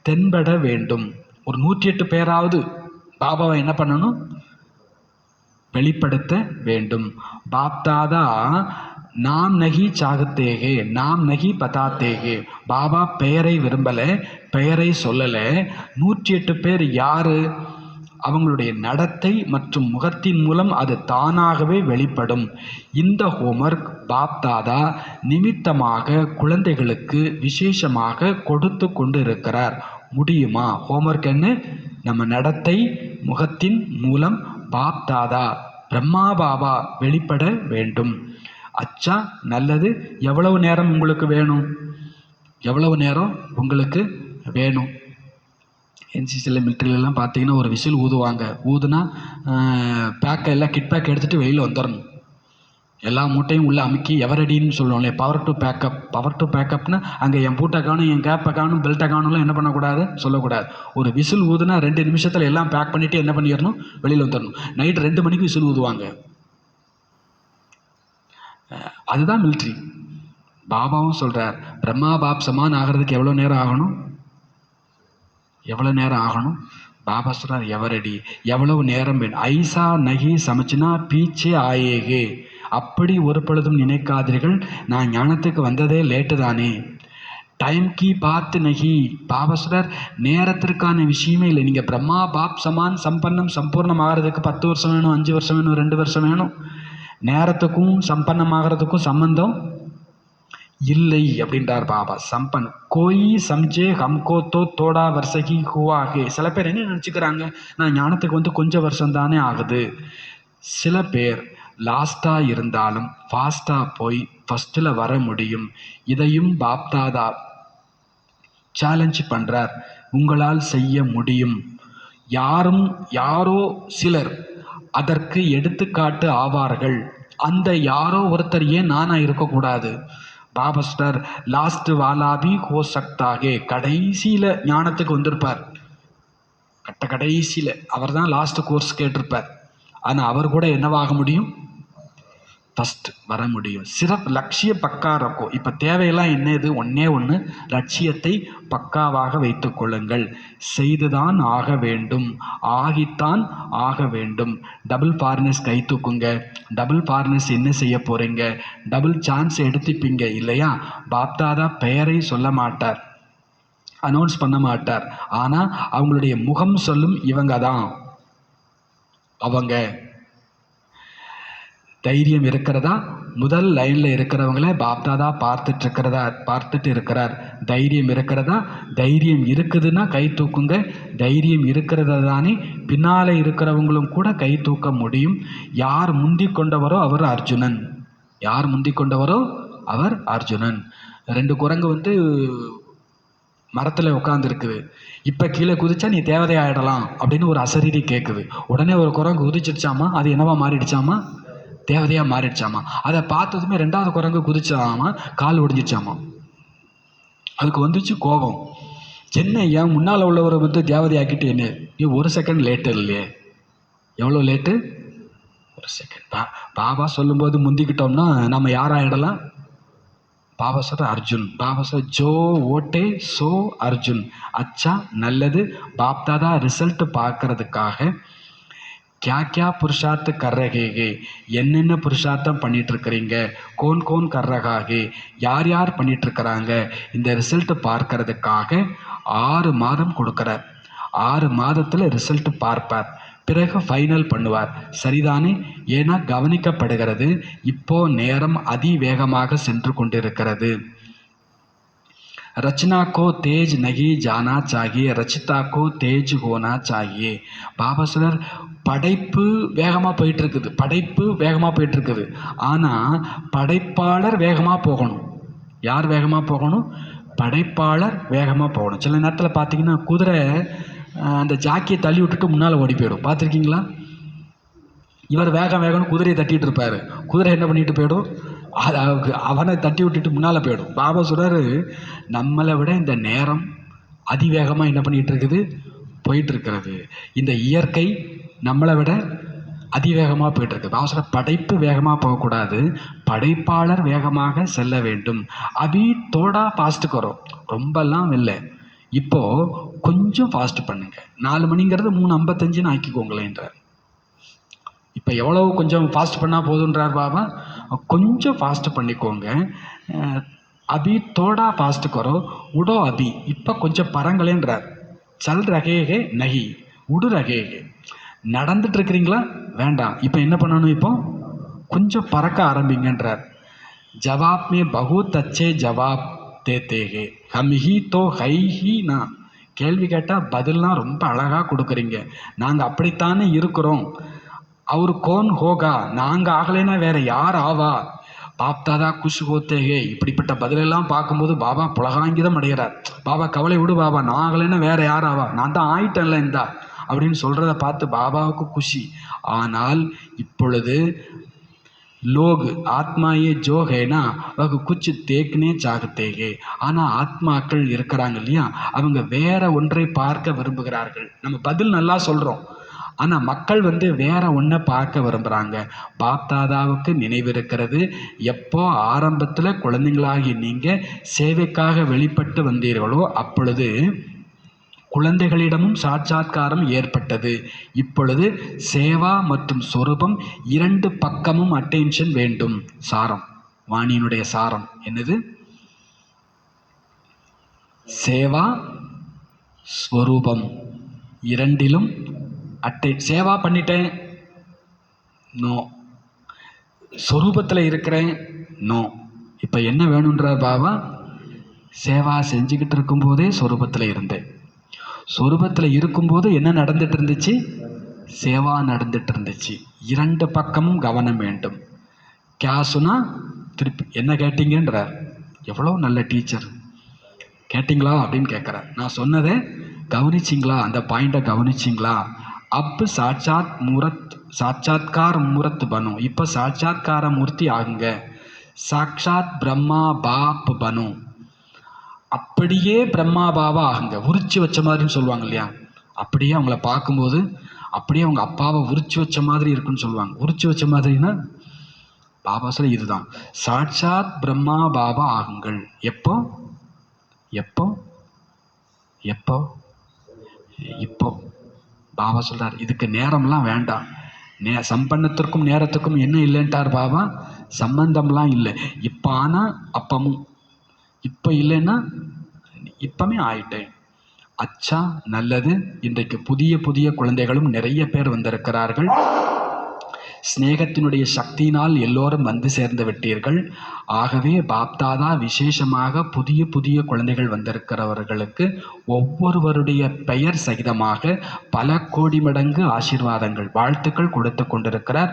தென்பட வேண்டும். ஒரு 108 பேராவது பாபாவை என்ன பண்ணணும்? வெளிப்படுத்த வேண்டும். பாப்தாதா நாம் நகி சாகத்தேகே நாம் நகி பதாத்தேகே. பாபா பெயரை விரும்பலை, பெயரை சொல்லலை. 108 பேர் யாரு? அவங்களுடைய நடத்தை மற்றும் முகத்தின் மூலம் அது தானாகவே வெளிப்படும். இந்த ஹோம்ஒர்க் பாப்தாதா நிமித்தமாக குழந்தைகளுக்கு விசேஷமாக கொடுத்து கொண்டு இருக்கிறார். முடியுமா? ஹோம்ஒர்க் என்ன? நம்ம நடத்தை முகத்தின் மூலம் பாப்தாதா பிரம்மா பாபா வெளிப்பட வேண்டும். அச்சா, நல்லது. எவ்வளவு நேரம் உங்களுக்கு வேணும்? எவ்வளவு நேரம் உங்களுக்கு வேணும்? என்சிசியில் மிலிட்ரியிலலாம் பார்த்தீங்கன்னா ஒரு விசில் ஊதுவாங்க. ஊதுனா பேக்கை எல்லாம் கிட் பேக் எடுத்துகிட்டு வெளியில் வந்துடணும். எல்லா மூட்டையும் உள்ளே அமுக்கி எவரடின்னு சொல்லுவோம்லே, பவர் டு பேக்கப்னா அங்கே என் பூட்டை காணும், என் கேப்பை காணும், பெல்ட்டை காணும்லாம் என்ன பண்ணக்கூடாது? சொல்லக்கூடாது. ஒரு விசில் ஊதுனா 2 நிமிஷத்தில் எல்லாம் பேக் பண்ணிவிட்டு என்ன பண்ணிடணும்? வெளியில் வந்துடணும். நைட்டு 2 மணிக்கு விசில் ஊதுவாங்க. அதுதான் மிலிட்ரி. பாபாவும் சொல்கிறார் பிரம்மா பாப் சமான் ஆகிறதுக்கு எவ்வளோ நேரம் ஆகணும்? எவ்வளோ நேரம் ஆகணும்? பாபா சொல்கிறார் எவரடி, எவ்வளவு நேரம் வேணும்? ஐசா நகி சமைச்சுனா பீச்சே ஆயேகே. அப்படி ஒரு பொழுதும் நினைக்காதீர்கள், நான் ஞானத்துக்கு வந்ததே லேட்டு தானே. டைம் கி பாத்து நகி. பாபா சொல்கிறார் நேரத்திற்கான விஷயமே இல்லை. நீங்கள் பிரம்மா பாப் சமான் சம்பன்னம் சம்பூர்ணம் ஆகிறதுக்கு 10 வருஷம் வேணும், 5 வருஷம் வேணும், 2 வருஷம் வேணும். நேரத்துக்கும் சம்பன்னமாகிறதுக்கும் சம்பந்தம் இல்லை அப்படின்றார் பாபா. சம்பன் கோயி சம்ஜே ஹம்கோ தோடா வருஷகி ஹுவாகே. சில பேர் என்ன நினச்சிக்கிறாங்க, நான் ஞானத்துக்கு வந்து கொஞ்சம் வருஷம் தானே ஆகுது. சில பேர் லாஸ்ட்டாக இருந்தாலும் ஃபாஸ்ட்டாக போய் ஃபஸ்ட்டில் வர முடியும். இதையும் பாப்தாதா சேலஞ்ச் பண்ணுறார். உங்களால் செய்ய முடியும். யாரோ சிலர் அதற்கு எடுத்துக்காட்டு ஆவார்கள். அந்த யாரோ ஒருத்தர் ஏன் நானாக இருக்கக்கூடாது? பாபா ஸ்டார் லாஸ்ட் வாலாபி ஹோ சக்தாகே. கடைசியில் ஞானத்துக்கு வந்திருப்பார். கடைசியில் அவர் தான் லாஸ்ட் கோர்ஸ் கேட்டிருப்பார். ஆனால் அவர் கூட என்னவாக முடியும்? ஃபஸ்ட் வர முடியும். சிறப்பு லட்சிய பக்கா இருக்கும். இப்போ தேவையெல்லாம் என்னது? ஒன்று லட்சியத்தை பக்காவாக வைத்து கொள்ளுங்கள். செய்துதான் ஆக வேண்டும், ஆகித்தான் ஆக வேண்டும். டபுள் ஃபாரினர்ஸ் கை தூக்குங்க. டபுள் ஃபாரினர்ஸ் என்ன செய்ய போகிறீங்க? டபுள் சான்ஸ் எடுத்துப்பீங்க இல்லையா? பாப்தாதா பெயரை சொல்ல மாட்டார், அனௌன்ஸ் பண்ண மாட்டார். ஆனால் அவங்களுடைய முகம் சொல்லும் இவங்க தான் அவங்க. தைரியம் இருக்கிறதா? முதல் லைனில் இருக்கிறவங்கள பாப்தாதா பார்த்துட்டு இருக்கிறார். தைரியம் இருக்கிறதா? தைரியம் இருக்குதுன்னா கை தூக்குங்க. தைரியம் இருக்கிறதா தானே பின்னால் இருக்கிறவங்களும் கூட கை தூக்க முடியும். யார் முந்தி கொண்டவரோ அவர் அர்ஜுனன். யார் முந்தி கொண்டவரோ அவர் அர்ஜுனன். 2 குரங்கு வந்து மரத்தில் உட்காந்துருக்குது. இப்போ கீழே குதிச்சா நீ தேவதை ஆகிடலாம் அப்படின்னு ஒரு அசரீரி கேட்குது. உடனே ஒரு குரங்கு குதிச்சிடுச்சாமா, அது என்னவா மாறிடுச்சாமா, தேவதையாக மாறிடுச்சாமா. அதை பார்த்ததுமே 2வது குரங்கு குதிச்சாமா, கால் ஒடிஞ்சிச்சாமா. அதுக்கு வந்துச்சு கோபம். என்ன ஏன் முன்னால் உள்ளவரை வந்து தேவதை ஆக்கிட்டு என்ன நீ 1 செகண்ட் லேட்டு இல்லையே? எவ்வளோ லேட்டு? 1 செகண்ட். பாபா சொல்லும்போது முந்திக்கிட்டோம்னா நம்ம யாராயிடலாம்? பாபா சொல்ற அர்ஜுன். பாபா சொல்ற ஜோ ஓட்டே சோ அர்ஜுன். அச்சா நல்லது. பாப்தாதா ரிசல்ட் பார்க்கறதுக்காக क्या क्या पुरुषार्थ कर रहे हैं, என்னென்ன புருஷார்த்தம் பண்ணிட்டு இருக்கிறீங்க, கோன் கோன் कर रहा है, யார் யார் பண்ணிட்டு இருக்கிறாங்க, இந்த ரிசல்ட் பார்க்கறதுக்காக 6 மாதம் கொடுக்கிறார். 6 மாதத்தில் ரிசல்ட் பார்ப்பார். பிறகு ஃபைனல் பண்ணுவார். சரிதானே? ஏன்னா கவனிக்கப்படுகிறது. இப்போ நேரம் அதிவேகமாக சென்று கொண்டிருக்கிறது. रचना को तेज नहीं जाना चाहिए, रचिता को तेज होना चाहिए. பாபா சொல்றார், படைப்பு வேகமாக போயிட்டு இருக்குது, படைப்பு வேகமாக போயிட்டு இருக்குது. ஆனால் படைப்பாளர் வேகமாக போகணும். யார் வேகமாக போகணும்? படைப்பாளர் வேகமாக போகணும். சில நேரத்தில் பார்த்தீங்கன்னா குதிரை அந்த ஜாக்கியை தள்ளி விட்டுட்டு முன்னால் ஓடி போயிடும். பார்த்துருக்கீங்களா? இவர் வேகம்னு குதிரையை தட்டிகிட்டு இருப்பார். குதிரை என்ன பண்ணிட்டு போயிடும்? அவனை தட்டி விட்டுட்டு முன்னால் போயிடும். பாபா சொல்கிறாரு, நம்மளை விட இந்த நேரம் அதிவேகமாக என்ன பண்ணிகிட்டு இருக்குது? போயிட்டுருக்கிறது. இந்த இயற்கை நம்மளை விட அதிவேகமாக போயிட்டுருக்கு. பாபா சொல்கிற படைப்பு வேகமாக போகக்கூடாது, படைப்பாளர் வேகமாக செல்ல வேண்டும். அபி தோடா ஃபாஸ்ட்டுக்கு வரும், ரொம்பலாம் இல்லை. இப்போது கொஞ்சம் ஃபாஸ்ட் பண்ணுங்க. 4 மணிங்கிறது 3:55 ஆக்கிக்கோங்களேன்றார். இப்போ எவ்வளவு கொஞ்சம் ஃபாஸ்ட் பண்ணால் போதுன்றார் பாபா? கொஞ்சம் ஃபாஸ்ட் பண்ணிக்கோங்க. அபி தோடா ஃபாஸ்ட் கரோ உடோ அபி. இப்போ கொஞ்சம் பரங்களேன்றார். சல் ரகேகே நகி உடு ரகேகே. நடந்துட்டு இருக்கிறீங்களா? வேண்டாம். இப்போ என்ன பண்ணணும்? இப்போ கொஞ்சம் பறக்க ஆரம்பிங்கன்றார். ஜவாப் மே பகுத் அச்சே ஜவாப் தேத்தேகே ஹம் ஹி தோ ஹை ஹி நா. கேள்வி கேட்டால் பதில்லாம் ரொம்ப அழகாக கொடுக்குறீங்க. நாங்கள் அப்படித்தானே இருக்கிறோம். அவர் கோன் ஹோகா, நாங்கள் ஆகலைன்னா வேற யார் ஆவா? பாப்தாதா குஷ் ஹோத்தேகே. இப்படிப்பட்ட பதிலெல்லாம் பார்க்கும்போது பாபா புலகாங்கிதம் அடைகிறார். பாபா கவலை விடு பாபா, நான் ஆகலைன்னா வேற யார் ஆவா? நான் தான் ஆயிட்டேன்ல இந்தா அப்படின்னு சொல்கிறத பார்த்து பாபாவுக்கு குஷி. ஆனால் இப்பொழுது லோக் ஆத்மாயே ஜோ ஹேனா வகு குச்சு தேக்னே சாகத்தேகே. ஆனால் ஆத்மாக்கள் இருக்கிறாங்க இல்லையா, அவங்க வேற ஒன்றை பார்க்க விரும்புகிறார்கள். நம்ம பதில் நல்லா சொல்கிறோம், ஆனால் மக்கள் வந்து வேற ஒன்றை பார்க்க விரும்புகிறாங்க. பாப்தாதாவுக்கு நினைவு இருக்கிறது. எப்போ ஆரம்பத்தில் குழந்தைங்களாகி நீங்கள் சேவைக்காக வெளிப்பட்டு வந்தீர்களோ அப்பொழுது குழந்தைகளிடமும் சாட்சாத்காரம் ஏற்பட்டது. இப்பொழுது சேவா மற்றும் சொரூபம் 2 பக்கமும் அட்டென்ஷன் வேண்டும். சாரம், வாணியினுடைய சாரம் என்னது? சேவா ஸ்வரூபம் இரண்டிலும் சேவா பண்ணிட்டேன், நோ. சொரூபத்தில் இருக்கிறேன், நோ. இப்போ என்ன வேணுன்றார் பாபா? சேவா செஞ்சுக்கிட்டு இருக்கும்போதே சொரூபத்தில் இருந்தேன். சொரூபத்தில் இருக்கும்போது என்ன நடந்துட்டு இருந்துச்சு? சேவா நடந்துட்டு இருந்துச்சு. 2 பக்கமும் கவனம் வேண்டும். கேசுனா திருப்பி என்ன கேட்டீங்கன்றார். எவ்வளோ நல்ல டீச்சர், கேட்டிங்களா அப்படின்னு கேட்குறார். நான் சொன்னதை கவனிச்சிங்களா? அந்த பாயிண்டை கவனிச்சிங்களா? அப் சாட்சாத்கார் மூரத் பனோ. இப்போ சாட்சாத்கார மூர்த்தி ஆகுங்க. சாட்சாத் பிரம்மா பாப் பனோ. அப்படியே பிரம்மா பாபா ஆகுங்க. உரிச்சு வச்ச மாதிரின்னு சொல்லுவாங்க இல்லையா, அப்படியே அவங்கள பார்க்கும்போது அப்படியே அவங்க அப்பாவை உரிச்சு வச்ச மாதிரி இருக்குன்னு சொல்லுவாங்க. உரிச்சு வச்ச மாதிரின்னா பாபா சொல்ல இதுதான் சாட்சாத் பிரம்மா பாபா ஆகுங்கள். எப்போ எப்போ எப்போ? இப்போ. பாபா சொல்றார், இதுக்கு நேரம்லாம் வேண்டாம். சம்பன்னத்திற்கும் நேரத்துக்கும் என்ன இல்லைன்ட்டார் பாபா? சம்பந்தம்லாம் இல்லை. இப்போ ஆனால் அப்பமும், இப்போ இல்லைன்னா இப்பமே ஆயிட்டேன். அச்சா நல்லது. இன்றைக்கு புதிய புதிய குழந்தைகளும் நிறைய பேர் வந்திருக்கிறார்கள். ஸ்நேகத்தினுடைய சக்தியினால் எல்லோரும் வந்து சேர்ந்து விட்டீர்கள். ஆகவே பாப்தாதா விசேஷமாக புதிய புதிய குழந்தைகள் வந்திருக்கிறவர்களுக்கு ஒவ்வொருவருடைய பெயர் சகிதமாக பல கோடி மடங்கு ஆசீர்வாதங்கள் வாழ்த்துக்கள் கொடுத்து கொண்டிருக்கிறார்.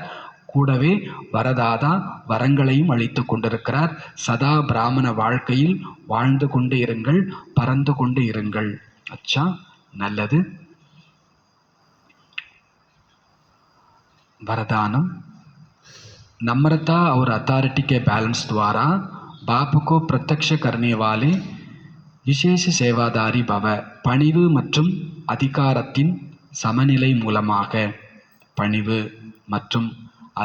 கூடவே வரதாதா வரங்களையும் அளித்து கொண்டிருக்கிறார். சதா பிராமண வாழ்க்கையில் வாழ்ந்து கொண்டு இருங்கள், பறந்து கொண்டு இருங்கள். அச்சா, நல்லது. वरदानम नम्रता और अथॉरिटी के बैलेंस द्वारा बाप को प्रत्यक्ष करने वाले விசேஷ சேவாதாரி பவ. பணிவு மற்றும் அதிகாரத்தின் சமநிலை மூலமாக, பணிவு மற்றும்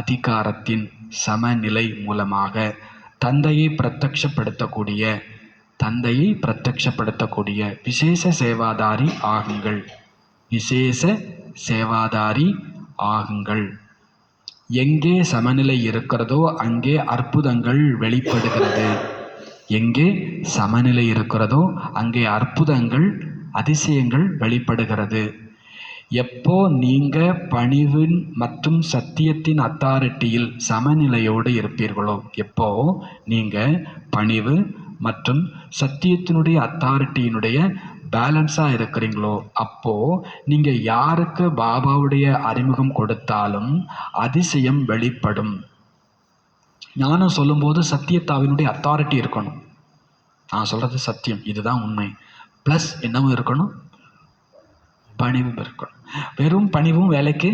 அதிகாரத்தின் சமநிலை மூலமாக தந்தையை பிரத்யக்ஷப்படுத்தக்கூடிய விசேஷ சேவாதாரி ஆகுங்கள். விசேஷ சேவாதாரி ஆகுங்கள். எங்கே சமநிலை இருக்கிறதோ அங்கே அற்புதங்கள் வெளிப்படுகிறது. எங்கே சமநிலை இருக்கிறதோ அங்கே அற்புதங்கள், அதிசயங்கள் வெளிப்படுகிறது. எப்போ நீங்க பணிவின் மற்றும் சத்தியத்தின் அத்தாரிட்டியில் சமநிலையோடு இருப்பீர்களோ, எப்போ நீங்க பணிவு மற்றும் சத்தியத்தினுடைய அத்தாரிட்டியினுடைய பேலன்ஸாக இருக்கிறீங்களோ, அப்போ நீங்க யாருக்கு பாபாவுடைய அறிமுகம் கொடுத்தாலும் அதிசயம் வெளிப்படும். ஞானம் சொல்லும்போது சத்தியத்தாவினுடைய அத்தாரிட்டி இருக்கணும். நான் சொல்றது சத்தியம், இதுதான் உண்மை. ப்ளஸ் என்னவும் இருக்கணும், பணிவும் இருக்கணும். வெறும் பணிவும் வேலைக்கு,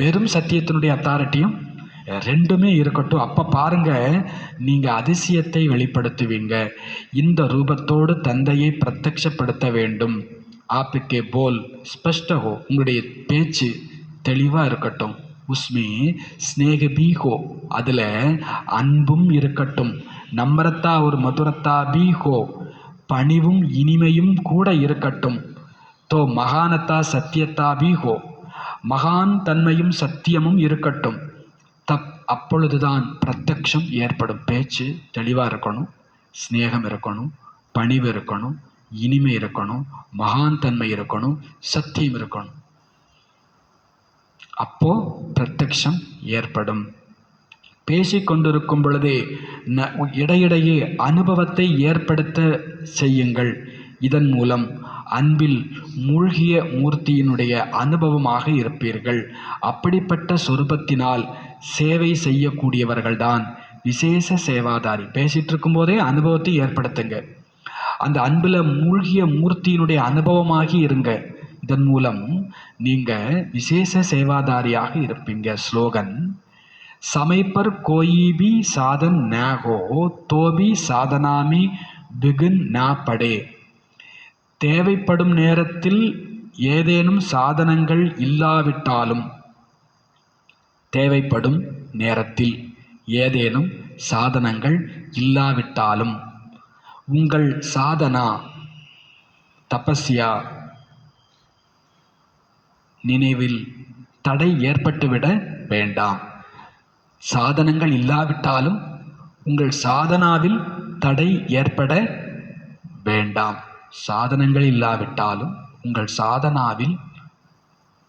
வெறும் சத்தியத்தினுடைய அத்தாரிட்டியும் ரெண்டுமே இருக்கட்டும். அப்போ பாருங்க, நீங்கள் அதிசயத்தை வெளிப்படுத்துவீங்க. இந்த ரூபத்தோடு தந்தையை பிரத்யட்சப்படுத்த வேண்டும். ஆப்புக்கே போல் ஸ்பஷ்ட ஹோ, உங்களுடைய பேச்சு தெளிவாக இருக்கட்டும். உஸ்மே ஸ்நேக பீ ஹோ, அதில் அன்பும் இருக்கட்டும். நம்ரத்தா ஒரு மதுரத்தா பீ ஹோ, பணிவும் இனிமையும் கூட இருக்கட்டும். தோ மகானத்தா சத்தியத்தா பீ ஹோ, மகான் தன்மையும் சத்தியமும் இருக்கட்டும். அப்பொழுதுதான் பிரத்யக்ஷம் ஏற்படும். பேச்சு தெளிவாக இருக்கணும், ஸ்நேகம் இருக்கணும், பணிவு இருக்கணும், இனிமை இருக்கணும், மகான் தன்மை இருக்கணும், சத்தியம் இருக்கணும். அப்போ பிரத்யக்ஷம் ஏற்படும். பேசிக்கொண்டிருக்கும் பொழுதே இடையிடையே அனுபவத்தை ஏற்படுத்த செய்யுங்கள். இதன் மூலம் அன்பில் மூழ்கிய மூர்த்தியினுடைய அனுபவமாக இருப்பீர்கள். அப்படிப்பட்ட சொரூபத்தினால் சேவை செய்யக்கூடியவர்கள்தான் விசேஷ சேவாதாரி. பேசிட்டு இருக்கும்போதே அனுபவத்தை ஏற்படுத்துங்க. அந்த அன்பில் மூழ்கிய மூர்த்தியினுடைய அனுபவமாகி இருங்க. இதன் மூலம் நீங்க விசேஷ சேவாதாரியாக இருப்பீங்க. ஸ்லோகன், समय पर कोई भी साधन न हो तो भी साधना में विघ्न ना पड़े. தேவைப்படும் நேரத்தில் ஏதேனும் சாதனங்கள் இல்லாவிட்டாலும், தேவைப்படும் நேரத்தில் ஏதேனும் சாதனங்கள் இல்லாவிட்டாலும் உங்கள் சாதனா, தபஸ்யா, நினைவில் தடை ஏற்பட்டுவிட வேண்டாம். சாதனங்கள் இல்லாவிட்டாலும் உங்கள் சாதனாவில் தடை ஏற்பட வேண்டாம். சாதனங்கள் இல்லாவிட்டாலும் உங்கள் சாதனாவில்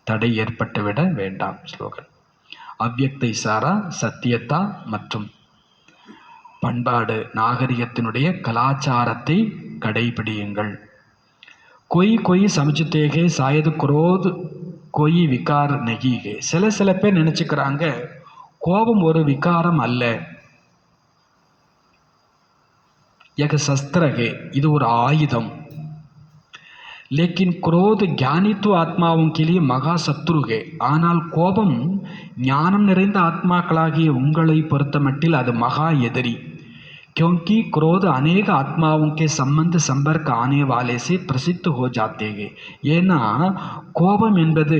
தடை ஏற்பட்டுவிட வேண்டாம். ஸ்லோகன். அவ்யக்த இசாரா, சத்தியத்தா மற்றும் பண்பாடு, நாகரிகத்தினுடைய கலாச்சாரத்தை கடைபிடியுங்கள். கொய் சமஜ்தேகே சாயது குரோத் கொய் விகார் நெகிகே. சில பேர் நினைச்சுக்கிறாங்க கோபம் ஒரு விகாரம் அல்ல, एक शस्त्र है, இது ஒரு ஆயுதம். लेकिन क्रोध ज्ञानित्व आत्माओं के लिए மகா சத்ரு है. ஆனால் கோபம் ஞானம் நிறைந்த ஆத்மாக்களாகிய உங்களை பொறுத்தமட்டில் அது மகா எதிரி. क्योंकि क्रोध अनेक आत्माओं के संबंध संपर्क आने वाले से प्रसिद्ध हो जाते हैं. ஏன்னா கோபம் என்பது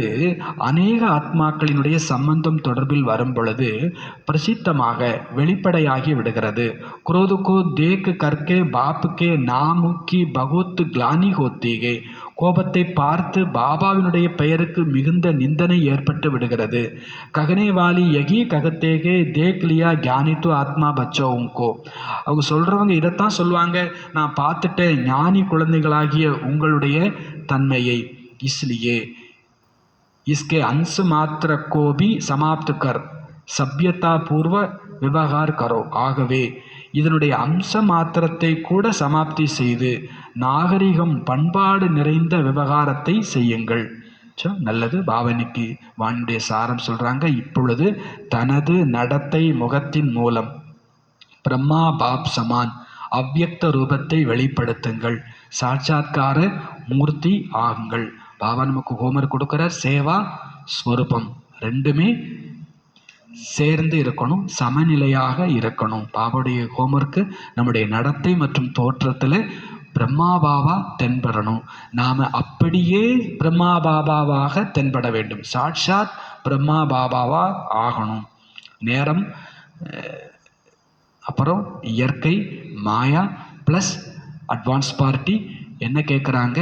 அநேக ஆத்மாக்களினுடைய சம்பந்தம் தொடர்பில் வரும் பொழுது பிரசித்தமாக வெளிப்படையாகி விடுகிறது. क्रोध को देख करके बाप के नाम की बहुत ग्लानि होती है. கோபத்தை பார்த்து பாபாவினுடைய பெயருக்கு மிகுந்த நிந்தனை ஏற்பட்டு விடுகிறது. ககனே வாலி யகி ககத்தேகே தேக் லியா ஞானித்து ஆத்மா பச்சோவுங்கோ. அவங்க சொல்றவங்க இதைத்தான் சொல்லுவாங்க, நான் பார்த்துட்டேன் ஞானி குழந்தைகளாகிய உங்களுடைய தன்மையை. இஸ்லியே इसके अंश मात्र को भी समाप्त कर सभ्यता पूर्व व्यवहार करो. ஆகவே இதனுடைய அம்ச மாத்திரத்தை கூட சமாப்தி செய்து நாகரிகம், பண்பாடு நிறைந்த விவகாரத்தை செய்யுங்கள். நல்லது. பாவனிக்கு வாணியுடைய சாரம் சொல்றாங்க. இப்பொழுது தனது நடத்தை முகத்தின் மூலம் பிரம்மா பாப் சமான் அவ்யக்த ரூபத்தை வெளிப்படுத்துங்கள், சாட்சாத்கார மூர்த்தி ஆகுங்கள். பாபா நமக்கு ஹோம்ஒர்க் கொடுக்கிறார். சேவா ஸ்வரூபம் ரெண்டுமே சேர்ந்து இருக்கணும், சமநிலையாக இருக்கணும். பாபாவுடைய ஹோம்ஒர்க்கு நம்முடைய நடத்தை மற்றும் தோற்றத்தில் பிரம்மா பாபா தென்படணும். நாம் அப்படியே பிரம்மா பாபாவாக தென்பட வேண்டும். சாட்சாத் பிரம்மா பாபாவா ஆகணும். நேரம், அப்புறம் இயற்கை, மாயா ப்ளஸ் அட்வான்ஸ் பார்ட்டி என்ன கேட்குறாங்க?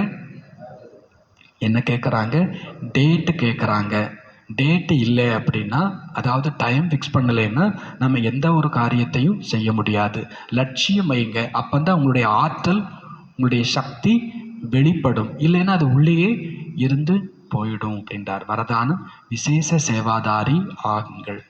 டேட்டு கேட்குறாங்க. டேட்டு இல்லை அப்படின்னா, அதாவது டைம் ஃபிக்ஸ் பண்ணலைன்னா நம்ம எந்த ஒரு காரியத்தையும் செய்ய முடியாது. லட்சியம் வைங்க. அப்போ தான் உங்களுடைய ஆற்றல், உங்களுடைய சக்தி வெளிப்படும். இல்லைன்னா அது உள்ளேயே இருந்து போயிடும் அப்படின்றார். வரதானம் விசேஷ சேவாதாரி ஆகுங்கள்.